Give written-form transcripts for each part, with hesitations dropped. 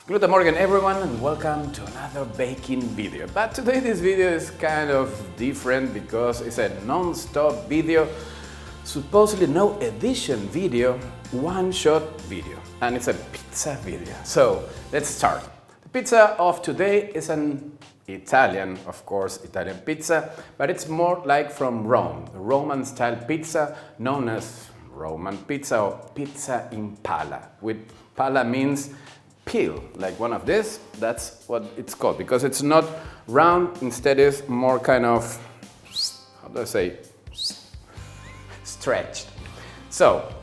Guten Morgen everyone and welcome to another baking video. But today this video is kind of different because it's a non-stop video, supposedly no edition video, one-shot video, and it's a pizza video. So let's start. The pizza of today is an Italian, of course, Italian pizza, but it's more like from Rome, the Roman style pizza known as Roman pizza or pizza in pala. With pala means peel, like one of this, that's what it's called, because it's not round, instead it's more kind of, how do I say, stretched. So,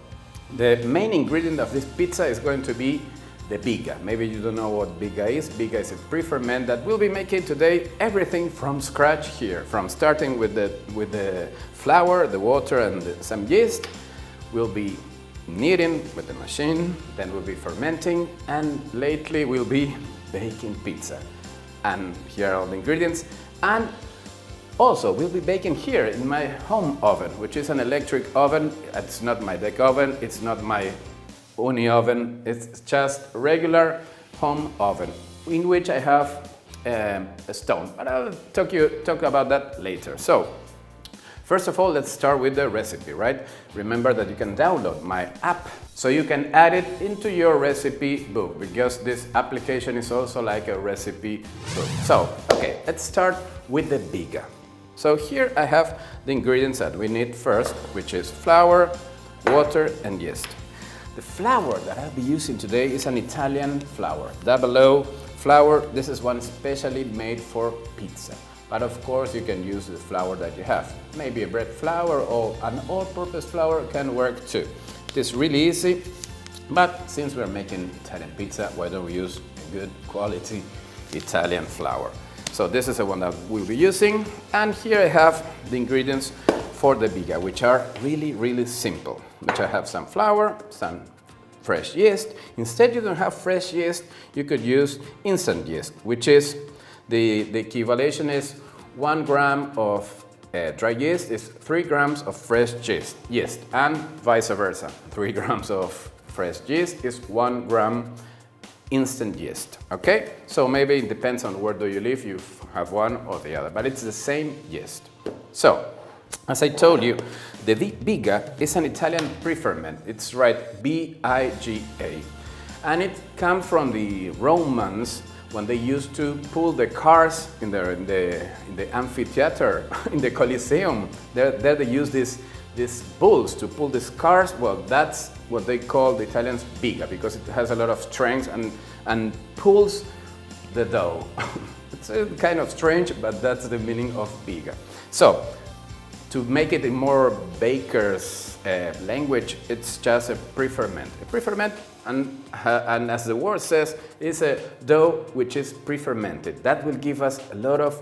the main ingredient of this pizza is going to be the Biga. Maybe you don't know what Biga is. Biga is a pre-ferment that we'll be making today everything from scratch here, from starting with the flour, the water and some yeast. We'll be kneading with the machine, then we'll be fermenting, and lately we'll be baking pizza. And here are all the ingredients. And also we'll be baking here in my home oven, which is an electric oven. It's not my deck oven, it's not my uni oven, it's just a regular home oven in which I have a stone. But I'll talk about that later. So, first of all, let's start with the recipe, right? Remember that you can download my app, so you can add it into your recipe book, because this application is also like a recipe book. So, okay, let's start with the Biga. So here I have the ingredients that we need first, which is flour, water, and yeast. The flour that I'll be using today is an Italian flour, double O flour. This is one specially made for pizza. But of course you can use the flour that you have. Maybe a bread flour or an all-purpose flour can work too. It is really easy, but since we're making Italian pizza, why don't we use a good quality Italian flour? So this is the one that we'll be using, and here I have the ingredients for the Biga, which are really simple. Which I have some flour, some fresh yeast. Instead you don't have fresh yeast, you could use instant yeast, which is the equivalent is 1 gram of dry yeast is 3 grams of fresh yeast, and vice versa. 3 grams of fresh yeast is 1 gram instant yeast. Okay, so maybe it depends on where do you live, you have one or the other, but it's the same yeast. So, as I told you, the Biga is an Italian pre-ferment. It's right, B-I-G-A, and it comes from the Romans when they used to pull the cars in the amphitheater, in the Colosseum. There they use these bulls to pull these cars. Well, that's what they call the Italians Biga, because it has a lot of strength and pulls the dough. It's kind of strange, but that's the meaning of Biga. So, to make it in more baker's language, it's just a pre-ferment. A pre-ferment, and as the word says, is a dough which is pre-fermented. That will give us a lot of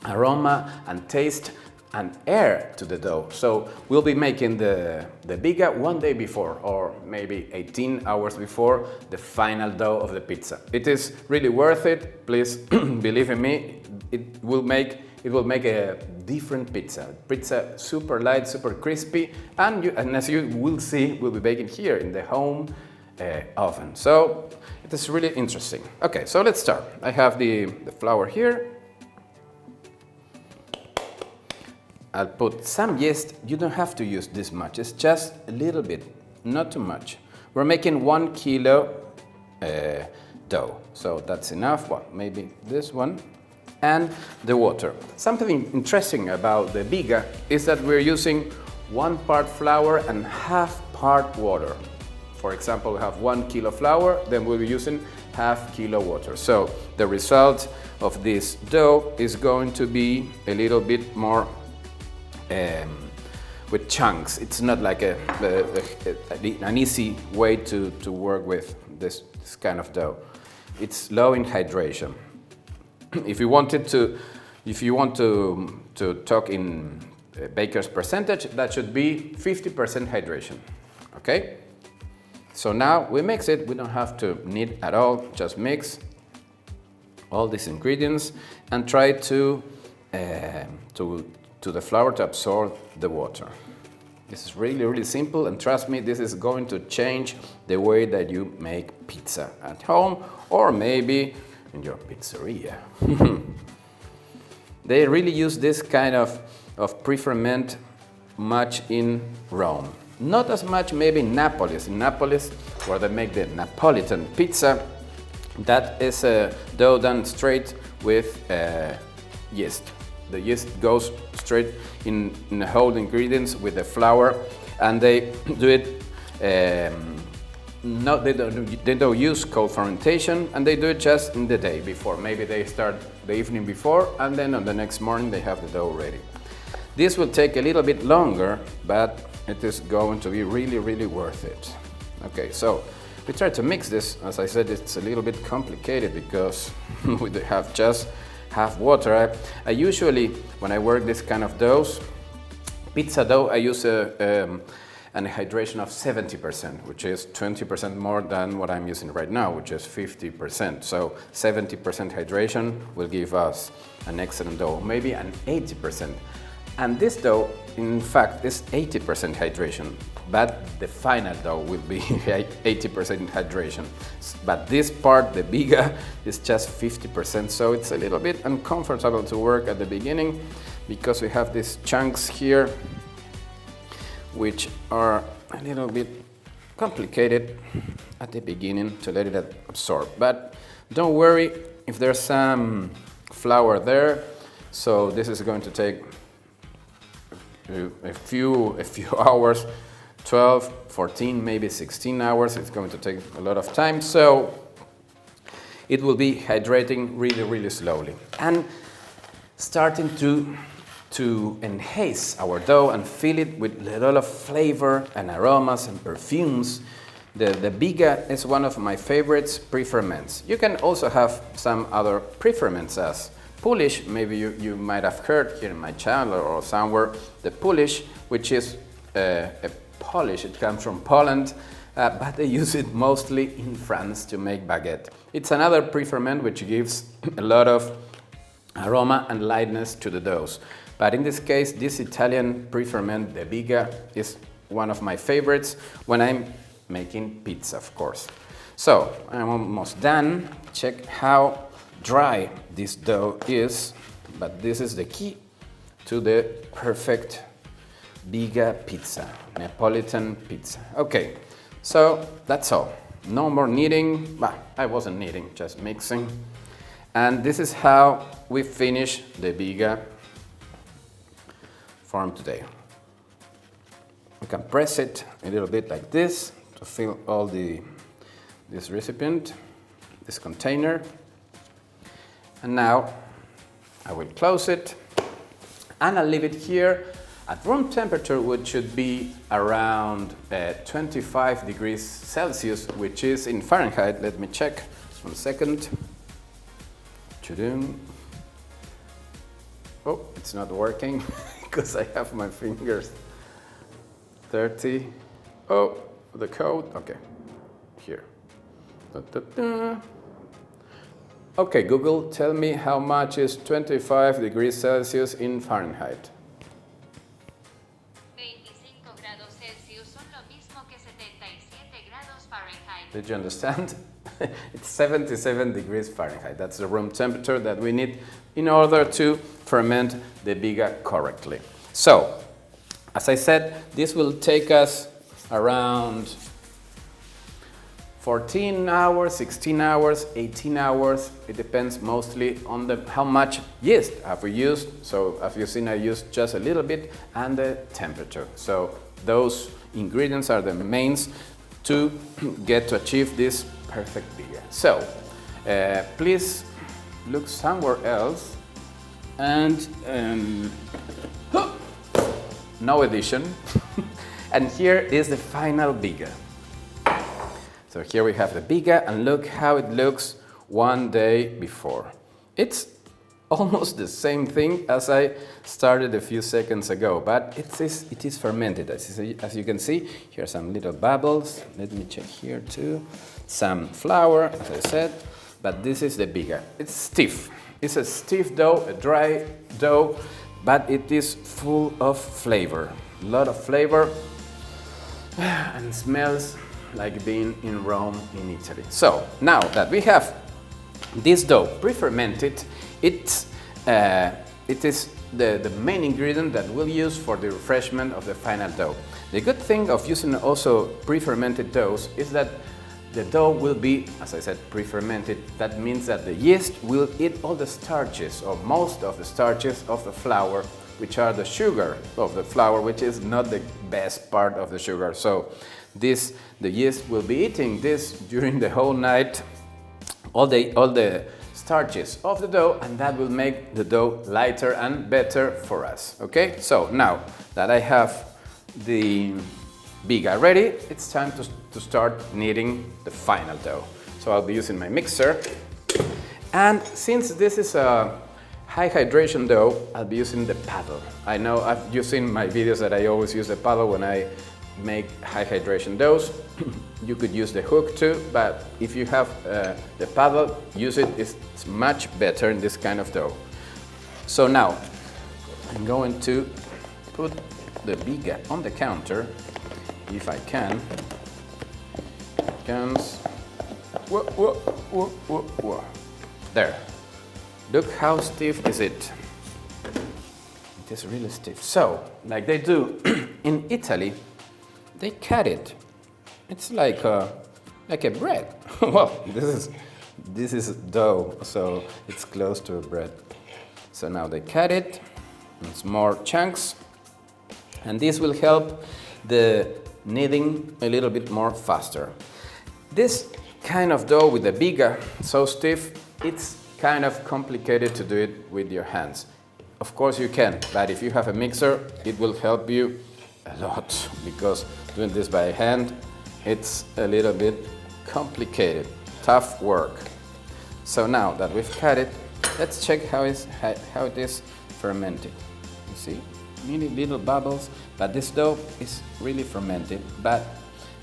aroma and taste and air to the dough. So we'll be making the Biga one day before, or maybe 18 hours before the final dough of the pizza. It is really worth it. Please believe in me. It will make a different pizza. Pizza super light, super crispy, and as you will see, we'll be baking here in the home oven. So it is really interesting. Okay, so let's start. I have the flour here. I'll put some yeast. You don't have to use this much. It's just a little bit, not too much. We're making 1 kilo dough, so that's enough. Well, maybe this one. And the water. Something interesting about the Biga is that we're using 1 part flour and half part water. For example, we have 1 kilo flour, then we'll be using half kilo water. So the result of this dough is going to be a little bit more with chunks. It's not like an easy way to work with this kind of dough. It's low in hydration. If you want to talk in baker's percentage, that should be 50% hydration. Okay? So now we mix it. We don't have to knead at all. Just mix all these ingredients and try to the flour to absorb the water. This is really, really simple, and trust me, this is going to change the way that you make pizza at home or maybe in your pizzeria. They really use this kind of pre-ferment much in Rome. Not as much maybe in Naples. In Naples, where they make the Napolitan pizza, that is a dough done straight with yeast. The yeast goes straight in the whole ingredients with the flour, and they do it. They don't use cold fermentation, and they do it just in the day before. Maybe they start the evening before, and then on the next morning they have the dough ready. This will take a little bit longer, but it is going to be really, really worth it. Okay, so we try to mix this. As I said, it's a little bit complicated because we have just half water. I usually, when I work this kind of doughs, pizza dough, I use an hydration of 70%, which is 20% more than what I'm using right now, which is 50%. So 70% hydration will give us an excellent dough, maybe an 80%. And this dough, in fact, is 80% hydration, but the final dough will be 80% hydration. But this part, the Biga, is just 50%, so it's a little bit uncomfortable to work at the beginning because we have these chunks here which are a little bit complicated at the beginning to let it absorb. But don't worry if there's some flour there, so this is going to take a few hours, 12, 14, maybe 16 hours. It's going to take a lot of time, so it will be hydrating really, really slowly and starting to enhance our dough and fill it with a lot of flavor and aromas and perfumes. The Biga is one of my favorites pre-ferments. You can also have some other pre-ferments as Polish. Maybe you might have heard here in my channel or somewhere the Polish, which is a Polish. It comes from Poland, but they use it mostly in France to make baguette. It's another pre-ferment which gives a lot of aroma and lightness to the doughs. But in this case, this Italian pre-ferment, the Biga, is one of my favorites when I'm making pizza, of course. So I'm almost done. Check how dry this dough is, but this is the key to the perfect Biga pizza, Napolitan pizza. Okay, so that's all. No more kneading. Bah, I wasn't kneading, just mixing. And this is how we finish the Biga form today. We can press it a little bit like this to fill all this recipient, this container. And now I will close it and I'll leave it here at room temperature, which should be around 25 degrees Celsius, which is in Fahrenheit. Let me check 1 second. Oh, it's not working because I have my fingers. 30. Oh, the code. Okay, here. Da, da, da. Okay, Google, tell me how much is 25 degrees Celsius in Fahrenheit. 25 grados Celsius son lo mismo que 77 grados Fahrenheit. Did you understand? It's 77 degrees Fahrenheit. That's the room temperature that we need in order to ferment the Biga correctly. So, as I said, this will take us around 14 hours, 16 hours, 18 hours. It depends mostly on how much yeast have we used. So as you've seen, I used just a little bit, and the temperature. So those ingredients are the mains to get to achieve this perfect Biga. So please look somewhere else, and no addition. And here is the final Biga. So here we have the Biga, and look how it looks one day before. It's almost the same thing as I started a few seconds ago, but it is fermented. As you can see, here are some little bubbles. Let me check here too. Some flour, as I said, but this is the Biga. It's stiff. It's a stiff dough, a dry dough, but it is full of flavor. a lot of flavor and smells like being in Rome in Italy. So now that we have this dough pre-fermented, it is the main ingredient that we'll use for the refreshment of the final dough. The good thing of using also pre-fermented doughs is that the dough will be, as I said, pre-fermented. That means that the yeast will eat all the starches, or most of the starches of the flour, which are the sugar of the flour, which is not the best part of the sugar. So the yeast will be eating this during the whole night, all the starches of the dough, and that will make the dough lighter and better for us. Okay, so now that I have the Biga ready, it's time to start kneading the final dough. So I'll be using my mixer, and since this is a high hydration dough, I'll be using the paddle. I know you've seen my videos that I always use the paddle when I make high hydration doughs. You could use the hook too, but if you have the paddle, use it. It's much better in this kind of dough. So now I'm going to put the Biga on the counter, if I can. Whoa, whoa, whoa, whoa, whoa. There. Look how stiff is it. It is really stiff. So, like they do in Italy, they cut it. It's like a bread. Well, this is dough, so it's close to a bread. So now they cut it in small chunks, and this will help the kneading a little bit more faster. This kind of dough with the Biga, so stiff, it's kind of complicated to do it with your hands. Of course you can, but if you have a mixer, it will help you a lot, because doing this by hand, it's a little bit complicated, tough work. So now that we've cut it, let's check how it is fermented. You see, many little bubbles, but this dough is really fermented, but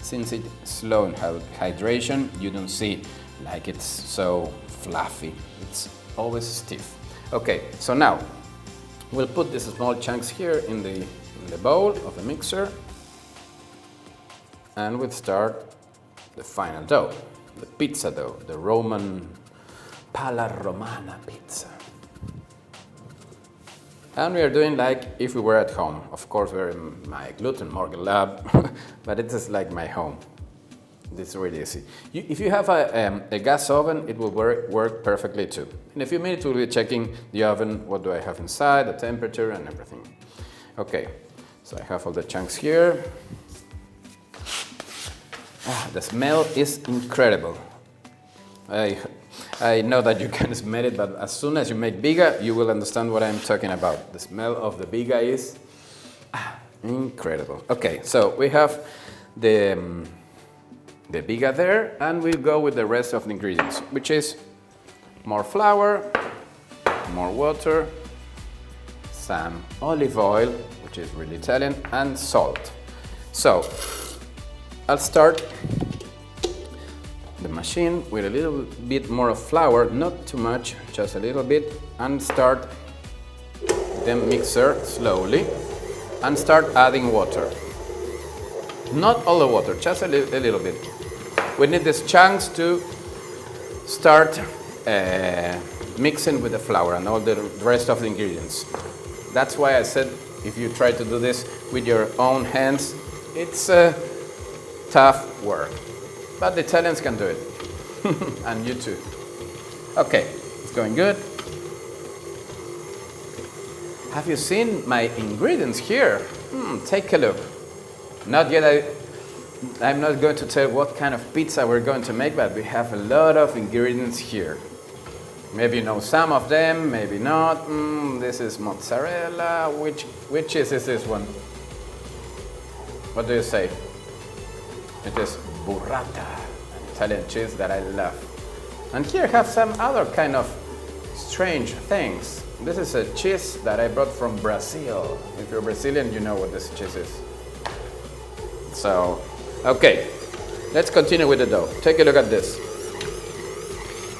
since it's slow in hydration, you don't see like it's so fluffy. It's always stiff. Okay, so now we'll put these small chunks here in the bowl of the mixer, and we'll start the final dough, the pizza dough, the Roman Palla Romana pizza. And we are doing like if we were at home. Of course, we're in my gluten morgan lab, but it is like my home. It's really easy. If you have a gas oven, it will work perfectly too. In a few minutes, we'll be checking the oven. What do I have inside, the temperature, and everything. Okay, so I have all the chunks here. The smell is incredible. I know that you can smell it, but as soon as you make Biga, you will understand what I'm talking about. The smell of the Biga is incredible. Okay, so we have the Biga there, and we'll go with the rest of the ingredients, which is more flour, more water, some olive oil, which is really Italian, and salt. So I'll start the machine with a little bit more of flour, not too much, just a little bit, and start the mixer slowly and start adding water. Not all the water, just a little bit. We need these chunks to start mixing with the flour and all the rest of the ingredients. That's why I said if you try to do this with your own hands, it's tough work. But the Italians can do it. And you too. Okay, it's going good. Have you seen my ingredients here? Take a look. Not yet, I'm not going to tell what kind of pizza we're going to make, but we have a lot of ingredients here. Maybe you know some of them, maybe not. This is mozzarella. Which cheese is this one? What do you say? It is burrata, an Italian cheese that I love. And here I have some other kind of strange things. This is a cheese that I brought from Brazil. If you're Brazilian, you know what this cheese is. So, okay, let's continue with the dough. Take a look at this.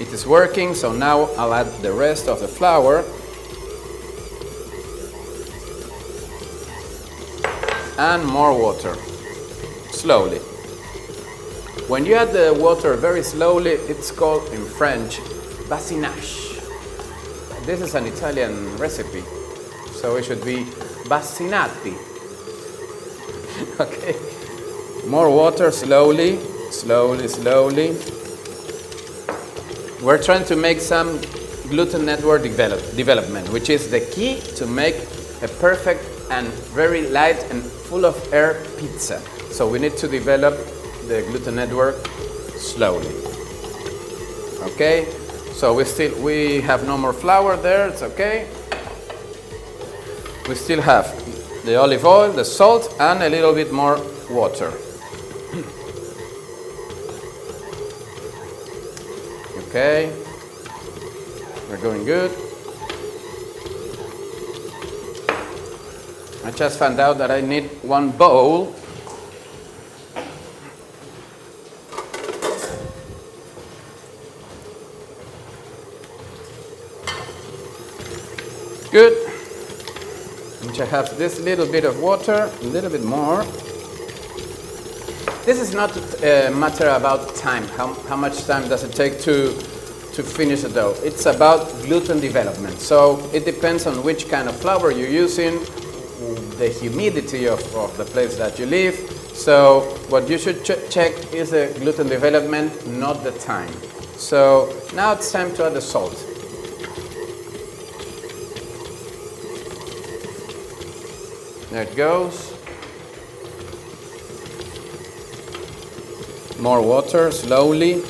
It is working, so now I'll add the rest of the flour. and more water, slowly. When you add the water very slowly, it's called in French basinage. This is an Italian recipe, so it should be basinati. Okay, more water, slowly, slowly, slowly. We're trying to make some gluten network development, which is the key to make a perfect and very light and full of air pizza. So we need to develop the gluten network slowly. Okay, so we have no more flour there, it's okay. We still have the olive oil, the salt, and a little bit more water. Okay, we're going good. I just found out that I need one bowl. Good. Which I have this little bit of water, a little bit more. This is not a matter about time. How much time does it take to finish the dough? It's about gluten development. So it depends on which kind of flour you're using, the humidity of the place that you live. So what you should check is the gluten development, not the time. So now it's time to add the salt. There it goes. More water, slowly.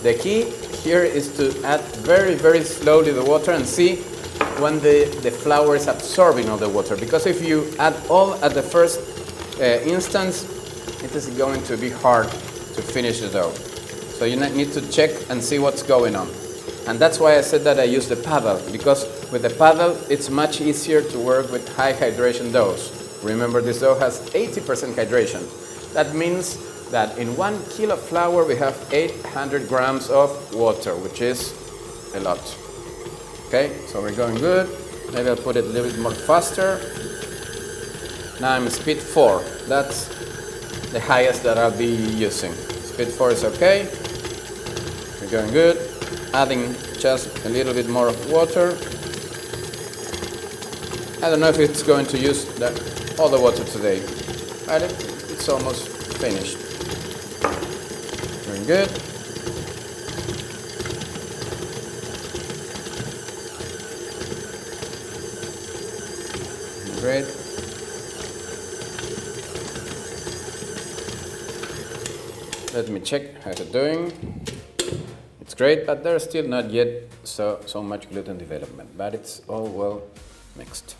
The key here is to add very, very slowly the water and see when the flour is absorbing all the water. Because if you add all at the first instance, it is going to be hard to finish the dough. So you need to check and see what's going on. And that's why I said that I use the paddle, because with the paddle it's much easier to work with high hydration doughs. Remember, this dough has 80% hydration. That means that in 1 kilo of flour we have 800 grams of water, which is a lot. Okay, so we're going good. Maybe I'll put it a little bit more faster. Now I'm speed 4. That's the highest that I'll be using. Speed 4 is okay. We're going good. Adding just a little bit more of water. I don't know if it's going to use all the water today, but it's almost finished. Doing good. Great. Let me check how it's doing. It's great, but there's still not yet so much gluten development, but it's all well mixed.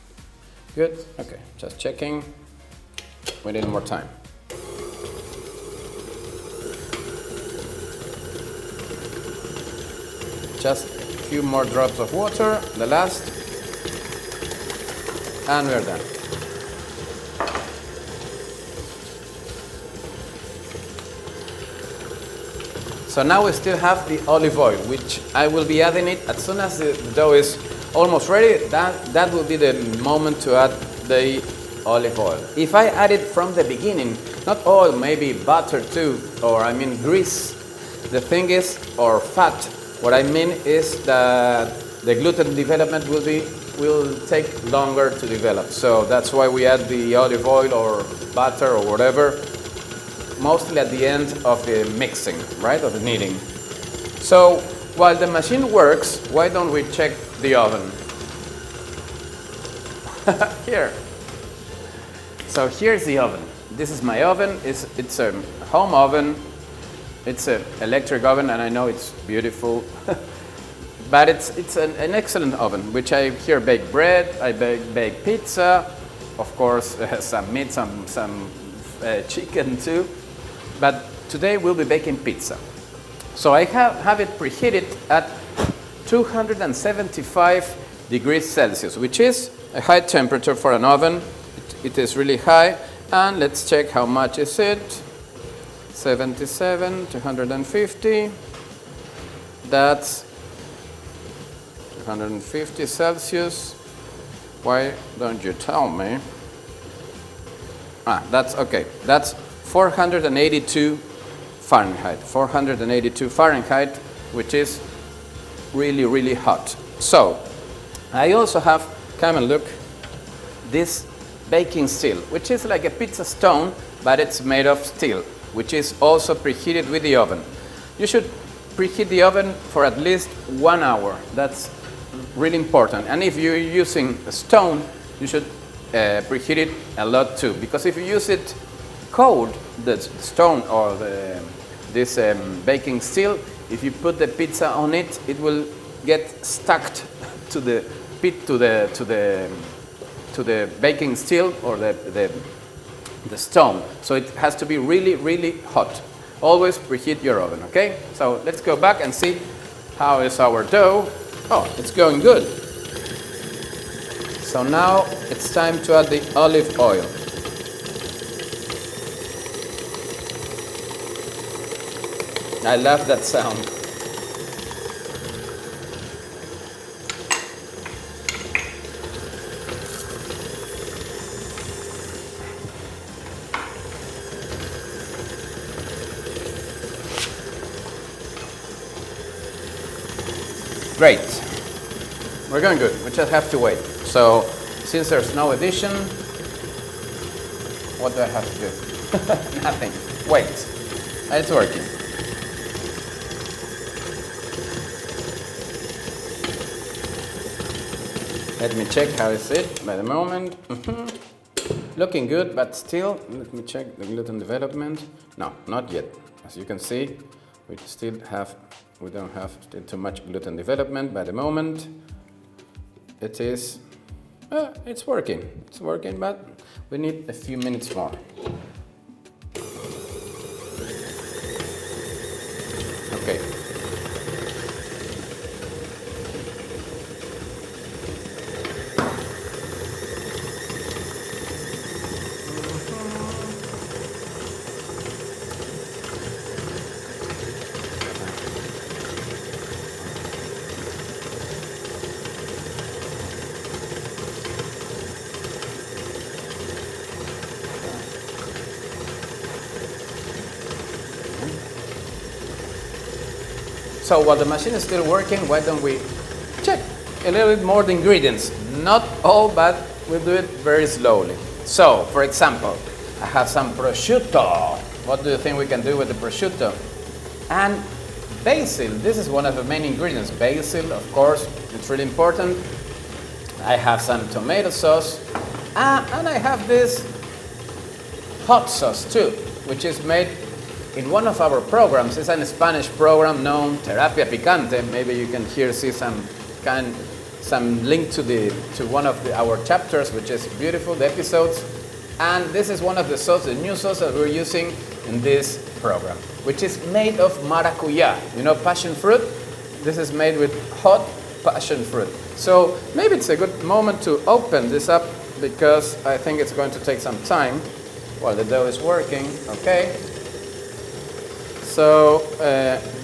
Good, okay, just checking. We need more time. Just a few more drops of water, the last, and we're done. So now we still have the olive oil, which I will be adding it as soon as the dough is almost ready. That will be the moment to add the olive oil. If I add it from the beginning, not oil, maybe butter too, or I mean grease. The thing is, or fat. What I mean is that the gluten development will take longer to develop. So that's why we add the olive oil or butter or whatever, mostly at the end of the mixing, right, of the kneading. So while the machine works, why don't we check the oven? Here. So here's the oven. This is my oven. It's a home oven. It's an electric oven, and I know it's beautiful. But it's an excellent oven, which I here bake bread, I bake pizza, of course some meat, some chicken too. But today we'll be baking pizza. So I have it preheated at 275 degrees Celsius, which is a high temperature for an oven. It is really high. And let's check how much is it. 77, 250. That's 250 Celsius. Why don't you tell me? That's okay. That's 482 Fahrenheit. 482 Fahrenheit, which is really, really hot. So, I also have, come and look, this baking steel, which is like a pizza stone, but it's made of steel, which is also preheated with the oven. You should preheat the oven for at least 1 hour. That's really important. And if you're using a stone, you should preheat it a lot too, because if you use it cold, the stone or this baking steel, if you put the pizza on it, it will get stuck to the baking steel or the stone. So it has to be really, really hot. Always preheat your oven, okay? So let's go back and see how is our dough. Oh, it's going good. So now it's time to add the olive oil. I love that sound. Great. We're going good. We just have to wait. So, since there's no addition, what do I have to do? Nothing. Wait. It's working. Let me check how is it by the moment. Looking good, but still, let me check the gluten development. No, not yet. As you can see, we don't have still too much gluten development by the moment. It is, it's working. It's working, but we need a few minutes more. Okay. So while the machine is still working, why don't we check a little bit more the ingredients? Not all, but we'll do it very slowly. So, for example, I have some prosciutto. What do you think we can do with the prosciutto? And basil. This is one of the main ingredients. Basil, of course, it's really important. I have some tomato sauce. And I have this hot sauce too, which is made in one of our programs. It's a Spanish program known Terapia Picante. Maybe you can here see some link to one of our chapters, which is beautiful, the episodes. And this is one of the sauce, the new sauce that we're using in this program, which is made of maracuya. You know, passion fruit? This is made with hot passion fruit. So maybe it's a good moment to open this up, because I think it's going to take some time while the dough is working. Okay. So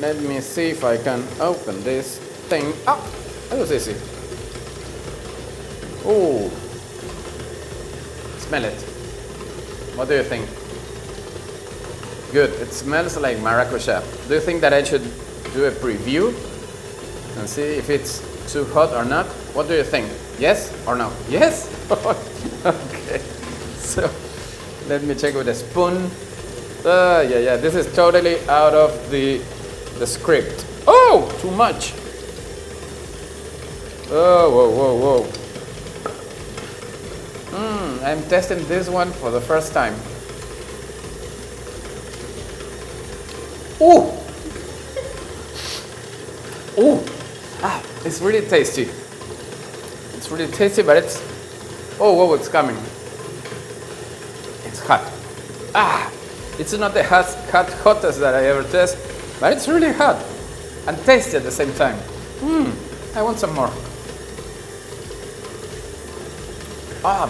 let me see if I can open this thing. Oh, that was easy. Ooh, smell it. What do you think? Good. It smells like maracuja. Do you think that I should do a preview and see if it's too hot or not? What do you think? Yes or no? Yes? Okay. So let me check with a spoon. Yeah, this is totally out of the script. Oh, too much. Oh, whoa. I'm testing this one for the first time. Ooh. It's really tasty. It's really tasty, but it's, whoa, it's coming. It's hot. It's not the hottest that I ever taste, but it's really hot and tasty at the same time. I want some more.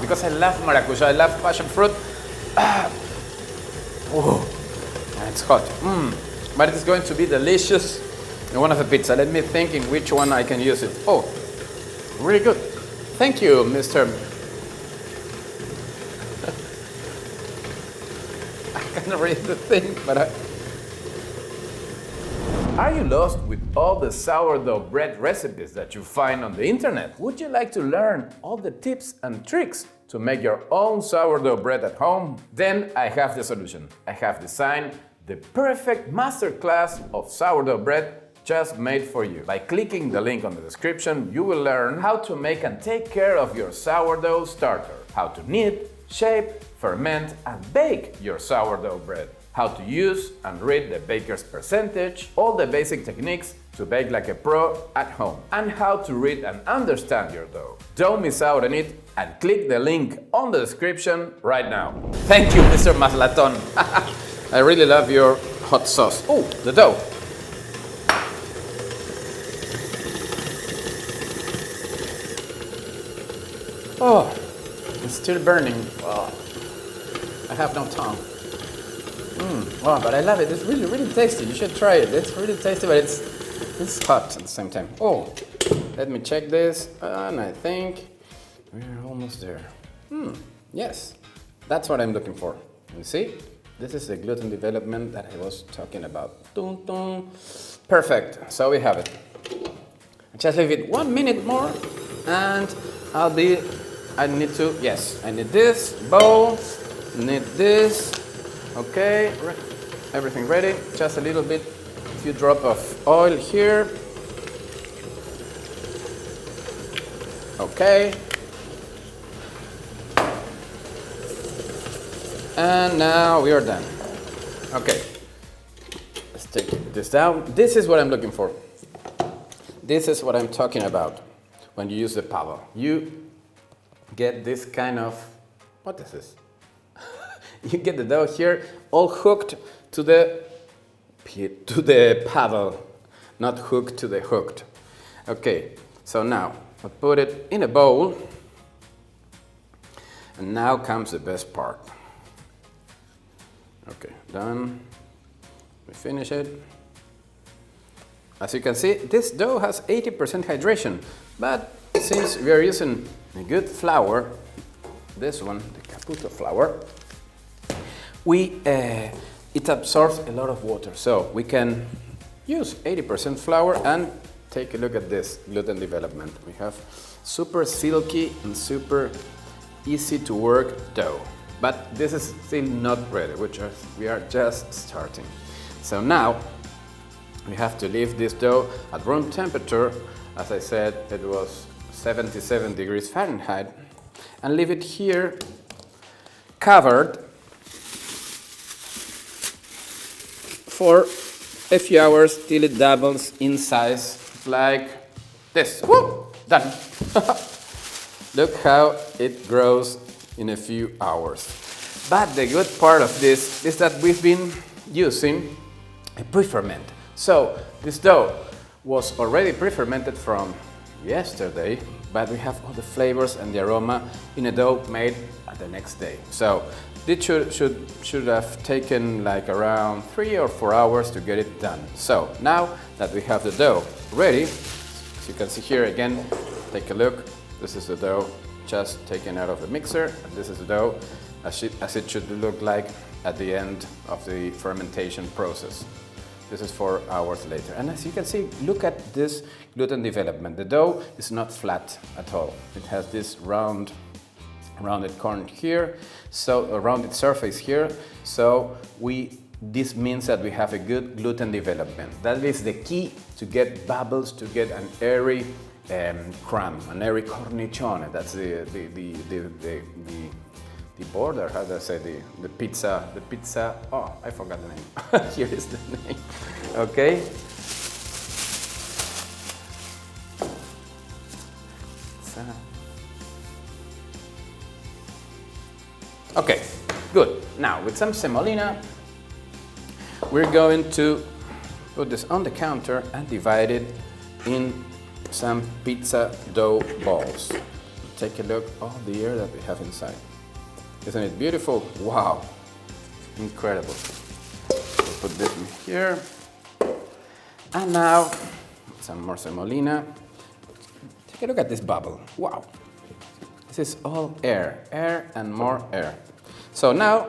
Because I love maracuja, I love passion fruit. It's hot. But it's going to be delicious in one of the pizza. Let me think in which one I can use it. Oh, really good. Thank you, Mr. I can't read the thing, but Are you lost with all the sourdough bread recipes that you find on the internet? Would you like to learn all the tips and tricks to make your own sourdough bread at home? Then I have the solution. I have designed the perfect masterclass of sourdough bread just made for you. By clicking the link on the description, you will learn how to make and take care of your sourdough starter, how to knead, shape, ferment, and bake your sourdough bread, how to use and read the baker's percentage, all the basic techniques to bake like a pro at home, and how to read and understand your dough. Don't miss out on it and click the link on the description right now. Thank you, Mr. Maslaton. I really love your hot sauce. Oh, the dough. Oh, it's still burning. Oh, I have no tongue. Oh, but I love it. It's really, really tasty. You should try it. It's really tasty, but it's hot at the same time. Oh, let me check this, and I think we're almost there. Yes, that's what I'm looking for. You see, this is the gluten development that I was talking about. Dun, dun. Perfect. So we have it. Just leave it 1 minute more, and I need this bowl, need this. Okay, everything ready. Just a little bit, a few drops of oil here. Okay. And now we are done. Okay. Let's take this down. This is what I'm looking for. This is what I'm talking about when you use the paddle. You get this kind of, what is this? You get the dough here all hooked to the paddle, not hooked to the hooked. Okay, so now I put it in a bowl, and now comes the best part. Okay, done. We finish it. As you can see, this dough has 80% hydration, but since we are using a good flour, this one, the Caputo flour, it absorbs a lot of water, so we can use 80% flour. And take a look at this gluten development. We have super silky and super easy to work dough, but this is still not ready, we are just starting. So now we have to leave this dough at room temperature. As I said, it was 77 degrees Fahrenheit, and leave it here covered for a few hours till it doubles in size like this. Woo! Done. Look how it grows in a few hours. But the good part of this is that we've been using a pre-ferment. So this dough was already pre-fermented from yesterday, but we have all the flavors and the aroma in a dough made the next day. So this should have taken like around 3 or 4 hours to get it done. So now that we have the dough ready, as you can see here again, take a look. This is the dough just taken out of the mixer, and this is the dough as it should look like at the end of the fermentation process. This is 4 hours later. And as you can see, look at this gluten development. The dough is not flat at all. It has this rounded corner here, so a rounded surface here. So this means that we have a good gluten development. That is the key to get bubbles, to get an airy crumb, an airy cornicione. That's the border, how do I say, the pizza, oh, I forgot the name. Here is the name. Okay. Okay, good. Now with some semolina, we're going to put this on the counter and divide it in some pizza dough balls. Take a look at all the air that we have inside. Isn't it beautiful? Wow, incredible. We'll put this in here. And now, some more semolina. Take a look at this bubble. Wow, is all air, air and more air. So now,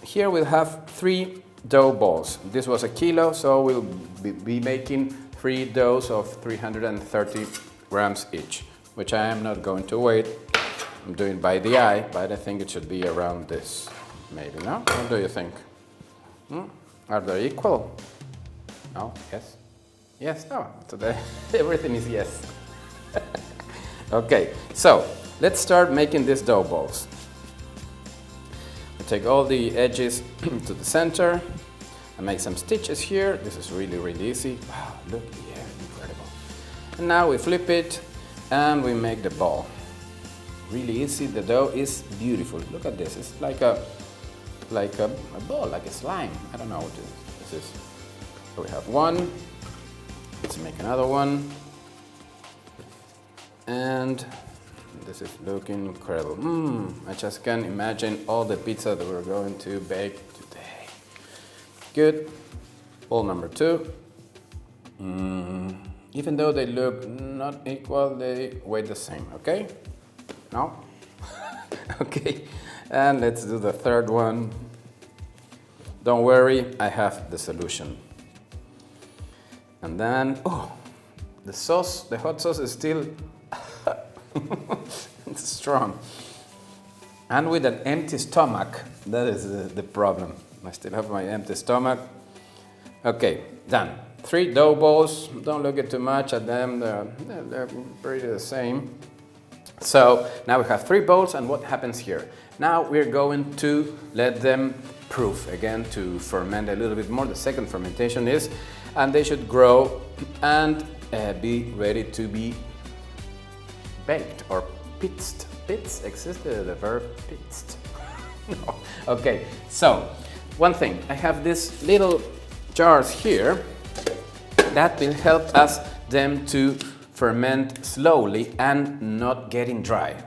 here we'll have 3 dough balls. This was a kilo, so we'll be making 3 doughs of 330 grams each, which I am not going to weigh. I'm doing by the eye, but I think it should be around this. Maybe, no? What do you think? Are they equal? No? Yes? Yes? No. Today everything is yes. Okay, so let's start making these dough balls. I take all the edges to the center. I make some stitches here. This is really, really easy. Wow, look, yeah, incredible. And now we flip it and we make the ball. Really easy. The dough is beautiful. Look at this. It's like a ball, like a slime. I don't know what this is. So we have one. Let's make another one. And this is looking incredible. I just can imagine all the pizza that we're going to bake today. Good. Ball number 2. Even though they look not equal, they weigh the same, okay? No? Okay. And let's do the third one. Don't worry, I have the solution. And then, oh, the sauce, the hot sauce is still it's strong. And with an empty stomach, that is the problem. I still have my empty stomach. Okay, done. 3 dough balls. Don't look at too much at them. They're pretty the same. So now we have 3 bowls, and what happens here? Now we're going to let them proof again to ferment a little bit more. The second fermentation is, and they should grow and be ready to be baked or pizzed. Pizz existed the verb pizzed. No. Okay, so one thing, I have these little jars here that will help us them to ferment slowly and not getting dry.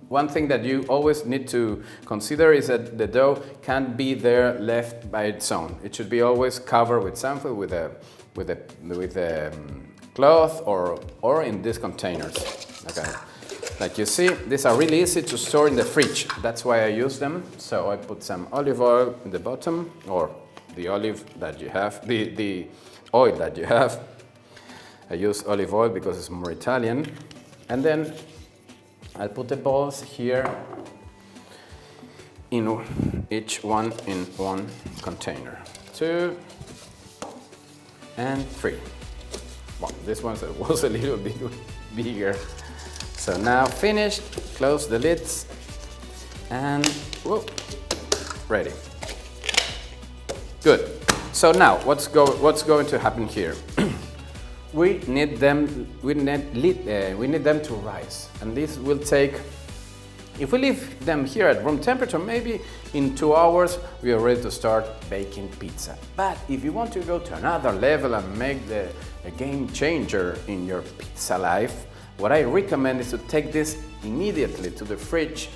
One thing that you always need to consider is that the dough can't be there left by its own. It should be always covered with something, with a cloth or in these containers. Okay. Like you see, these are really easy to store in the fridge. That's why I use them. So I put some olive oil in the bottom, or the olive that you have, the oil that you have. I use olive oil because it's more Italian. And then I'll put the balls here, in each one in one container. 2 and 3. Well, this one was a little bit bigger. So now finished, close the lids, and whoa, ready. Good. So now, what's going to happen here? We need them to rise, and this will take. If we leave them here at room temperature, maybe in 2 hours we are ready to start baking pizza. But if you want to go to another level and make a game changer in your pizza life, what I recommend is to take this immediately to the fridge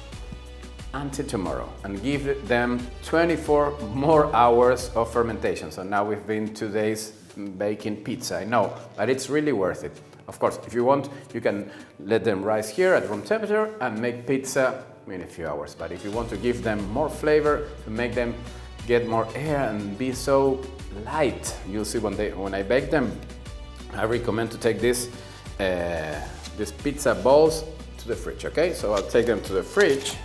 until tomorrow and give them 24 more hours of fermentation. So now we've been 2 days baking pizza, I know, but it's really worth it. Of course, if you want, you can let them rise here at room temperature and make pizza in a few hours. But if you want to give them more flavor, to make them get more air and be so light, you'll see when I bake them, I recommend to take these pizza balls to the fridge, okay? So I'll take them to the fridge,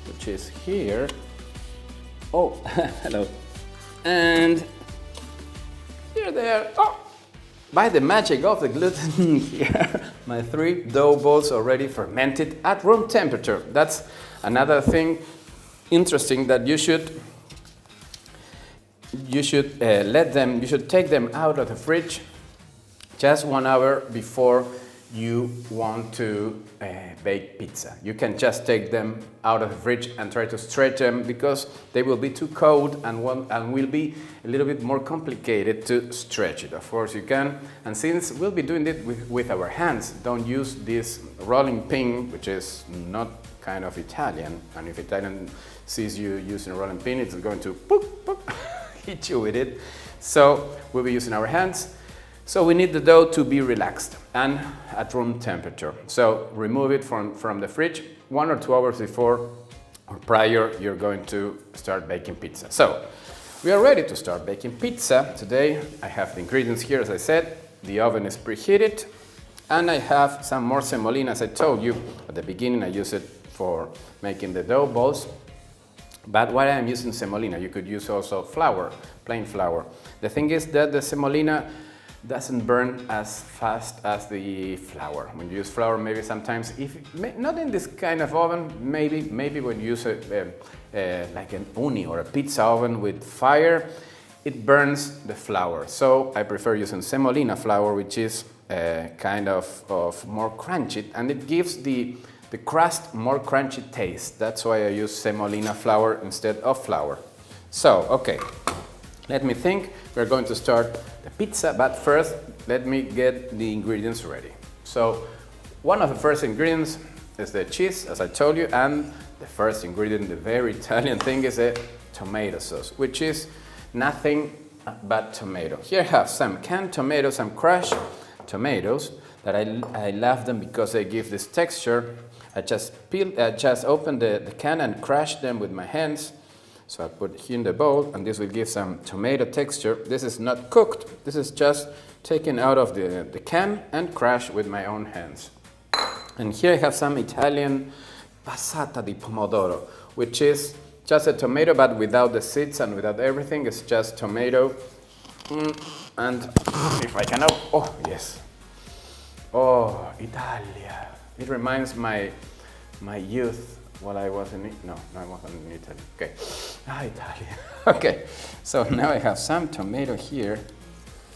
which is here. Oh, hello. And here they are. Oh, by the magic of the gluten here, my 3 dough balls already fermented at room temperature. That's another thing interesting, that you should take them out of the fridge just 1 hour before you want to bake pizza. You can just take them out of the fridge and try to stretch them, because they will be too cold and will be a little bit more complicated to stretch it. Of course you can, and since we'll be doing it with our hands, don't use this rolling pin, which is not kind of Italian, and if Italian sees you using a rolling pin, it's going to poop, poop, hit you with it. So we'll be using our hands. So we need the dough to be relaxed and at room temperature. So remove it from the fridge 1 or 2 hours before or prior you're going to start baking pizza. So we are ready to start baking pizza. Today I have the ingredients here, as I said. The oven is preheated and I have some more semolina. As I told you at the beginning, I use it for making the dough balls. But why I'm using semolina? You could use also flour, plain flour. The thing is that the semolina doesn't burn as fast as the flour. When you use flour, maybe sometimes, not in this kind of oven, maybe when you use like an uni or a pizza oven with fire, it burns the flour. So I prefer using semolina flour, which is kind of more crunchy, and it gives the crust more crunchy taste. That's why I use semolina flour instead of flour. So, okay, let me think. We're going to start the pizza, but first let me get the ingredients ready. So one of the first ingredients is the cheese, as I told you, and the first ingredient, the very Italian thing, is a tomato sauce, which is nothing but tomato. Here I have some canned tomatoes, some crushed tomatoes that I love them because they give this texture. I just open the can and crush them with my hands. So I put it here in the bowl, and this will give some tomato texture. This is not cooked. This is just taken out of the can and crushed with my own hands. And here I have some Italian passata di pomodoro, which is just a tomato, but without the seeds and without everything. It's just tomato. And if I can, oh yes. Oh, Italia. It reminds my youth while I was in no, I wasn't in Italy. Okay, Italy. Okay, so now I have some tomato here.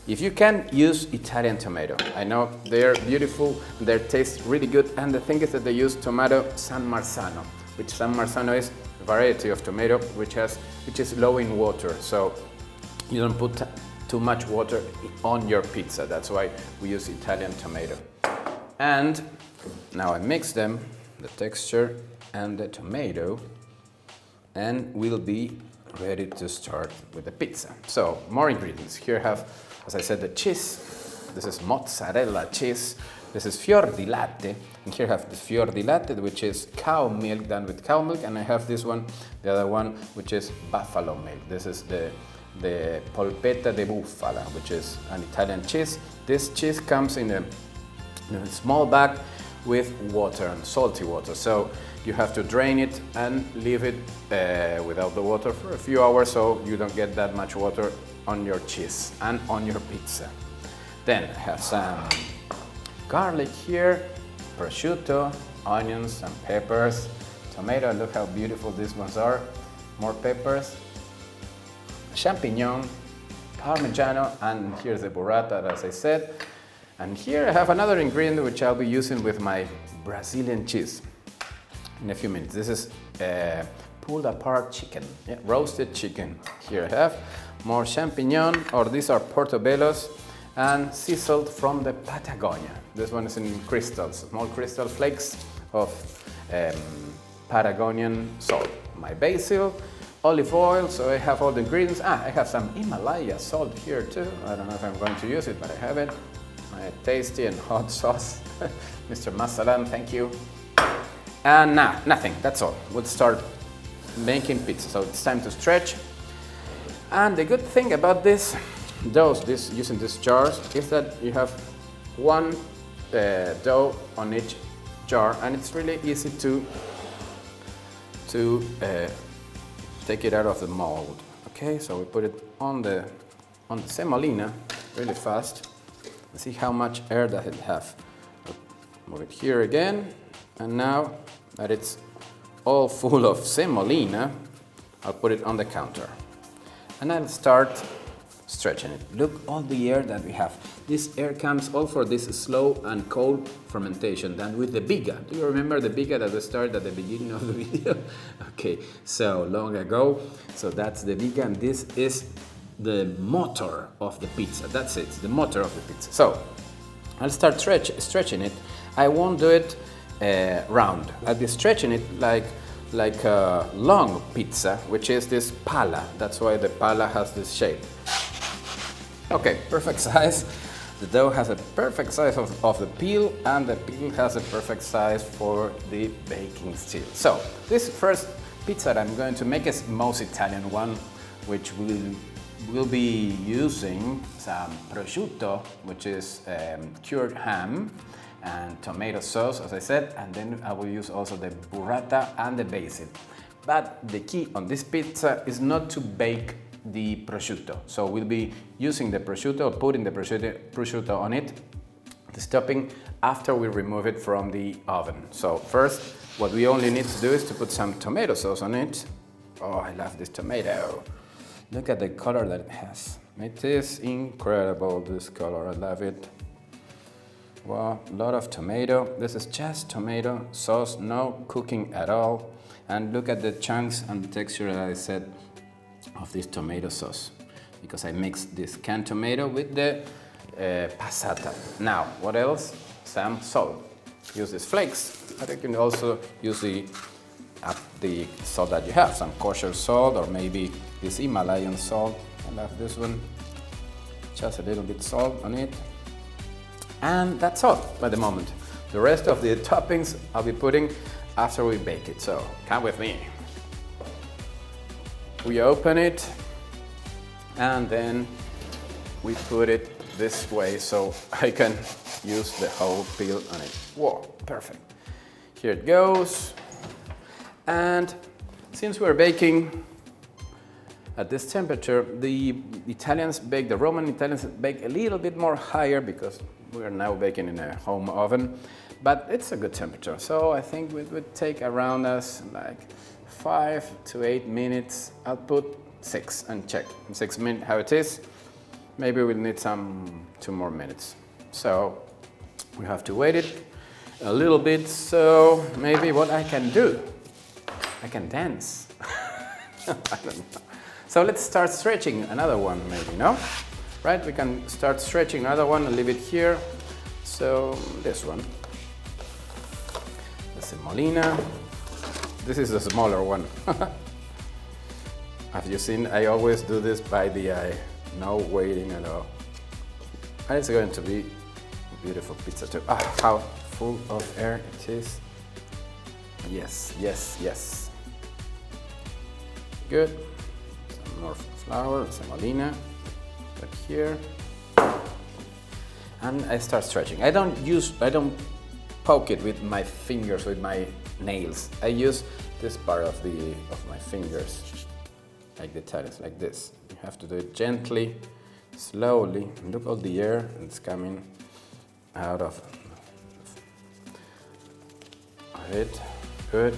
If you can, use Italian tomato. I know they're beautiful, they taste really good, and the thing is that they use tomato San Marzano, which San Marzano is a variety of tomato which is low in water, so you don't put too much water on your pizza. That's why we use Italian tomato. And now I mix them, the texture and the tomato, and we'll be ready to start with the pizza. So, more ingredients. Here I have, as I said, the cheese. This is mozzarella cheese. This is fior di latte. And here I have the fior di latte, which is cow milk done with cow milk. And I have this one, the other one, which is buffalo milk. This is the polpetta di bufala, which is an Italian cheese. This cheese comes in a small bag with water and salty water. So you have to drain it and leave it without the water for a few hours so you don't get that much water on your cheese and on your pizza. Then I have some garlic here, prosciutto, onions, some peppers, tomato. Look how beautiful these ones are. More peppers, champignon, parmigiano, and here's the burrata, as I said. And here I have another ingredient which I'll be using with my Brazilian cheese in a few minutes. This is pulled apart chicken, roasted chicken. Here I have more champignon, or these are portobellos, and sizzled from the Patagonia. This one is in crystals, small crystal flakes of Patagonian salt. My basil, olive oil, so I have all the ingredients. I have some Himalaya salt here too. I don't know if I'm going to use it, but I have it. My tasty and hot sauce. Mr. Masalan, thank you. And now, nothing, that's all. We'll start making pizza. So it's time to stretch. And the good thing about using these jars, is that you have one dough on each jar, and it's really easy to take it out of the mold. Okay, so we put it on the semolina really fast. And see how much air that it have. Move it here again, and now that it's all full of semolina, I'll put it on the counter. And I'll start stretching it. Look, all the air that we have. This air comes all for this slow and cold fermentation done with the Biga. Do you remember the Biga that we started at the beginning of the video? Okay, so long ago. So that's the Biga, and this is the motor of the pizza. That's it, the motor of the pizza. So I'll start stretching it. I won't do it round. I'll be stretching it like a long pizza, which is this pala. That's why the pala has this shape. Okay, perfect size. The dough has a perfect size of the peel, and the peel has a perfect size for the baking steel. So this first pizza that I'm going to make is most Italian one, which we'll be using some prosciutto, which is cured ham, and tomato sauce, as I said, and then I will use also the burrata and the basil. But the key on this pizza is not to bake the prosciutto. So we'll be using the prosciutto, putting the prosciutto on it, the topping, after we remove it from the oven. So first, what we only need to do is to put some tomato sauce on it. Oh, I love this tomato. Look at the color that it has. It is incredible, this color, I love it. Wow, a lot of tomato. This is just tomato sauce, no cooking at all. And look at the chunks and the texture that I said of this tomato sauce, because I mixed this canned tomato with the passata. Now, what else? Some salt. Use these flakes, but you can also use the salt that you have, some kosher salt or maybe this Himalayan salt. I love this one. Just a little bit salt on it. And that's all by the moment. The rest of the toppings I'll be putting after we bake it, so come with me. We open it and then we put it this way so I can use the whole peel on it. Whoa, perfect. Here it goes. And since we're baking at this temperature, the Roman Italians bake a little bit more higher because we are now baking in a home oven, but it's a good temperature. So I think it would take around us like 5 to 8 minutes. I'll put 6 and check in 6 minutes how it is. Maybe we'll need 2 more minutes. So we have to wait it a little bit. So maybe what I can do, I can dance. I don't know. So let's start stretching another one maybe, no? Right, we can start stretching another one and leave it here. So this one, the semolina. This is the smaller one. Have you seen? I always do this by the eye, no waiting at all. And it's going to be a beautiful pizza too. Ah, how full of air it is. Yes, yes, yes. Good. Some more flour, semolina. But here, and I start stretching. I don't poke it with my fingers, with my nails. I use this part of my fingers, like the Italians, like this. You have to do it gently, slowly. Look all the air that's coming out of it. Good.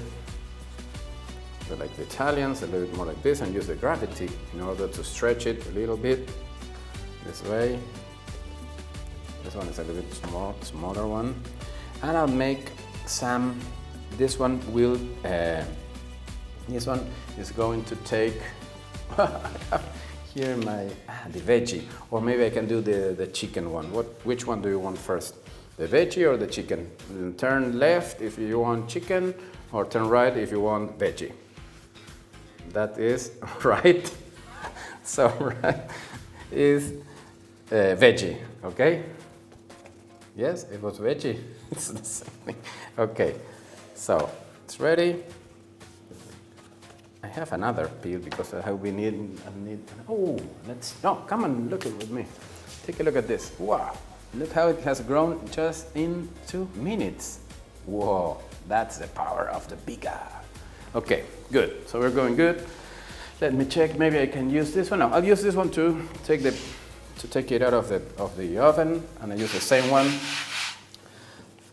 But like the Italians, a little bit more like this, and use the gravity in order to stretch it a little bit. This way. This one is a little bit smaller one. And I'll make some, this one is going to take, here the veggie, or maybe I can do the chicken one. Which one do you want first? The veggie or the chicken? Turn left if you want chicken, or turn right if you want veggie. That is right. So right is veggie, okay? Yes, it was veggie. It's the same thing. Okay, so it's ready. I have another peel because we need. Oh, come on, look with me. Take a look at this. Wow, look how it has grown just in 2 minutes. Whoa, that's the power of the Biga. Okay, good. So we're going good. Let me check. Maybe I can use this one. No, I'll use this one to take it out of the oven, and I use the same one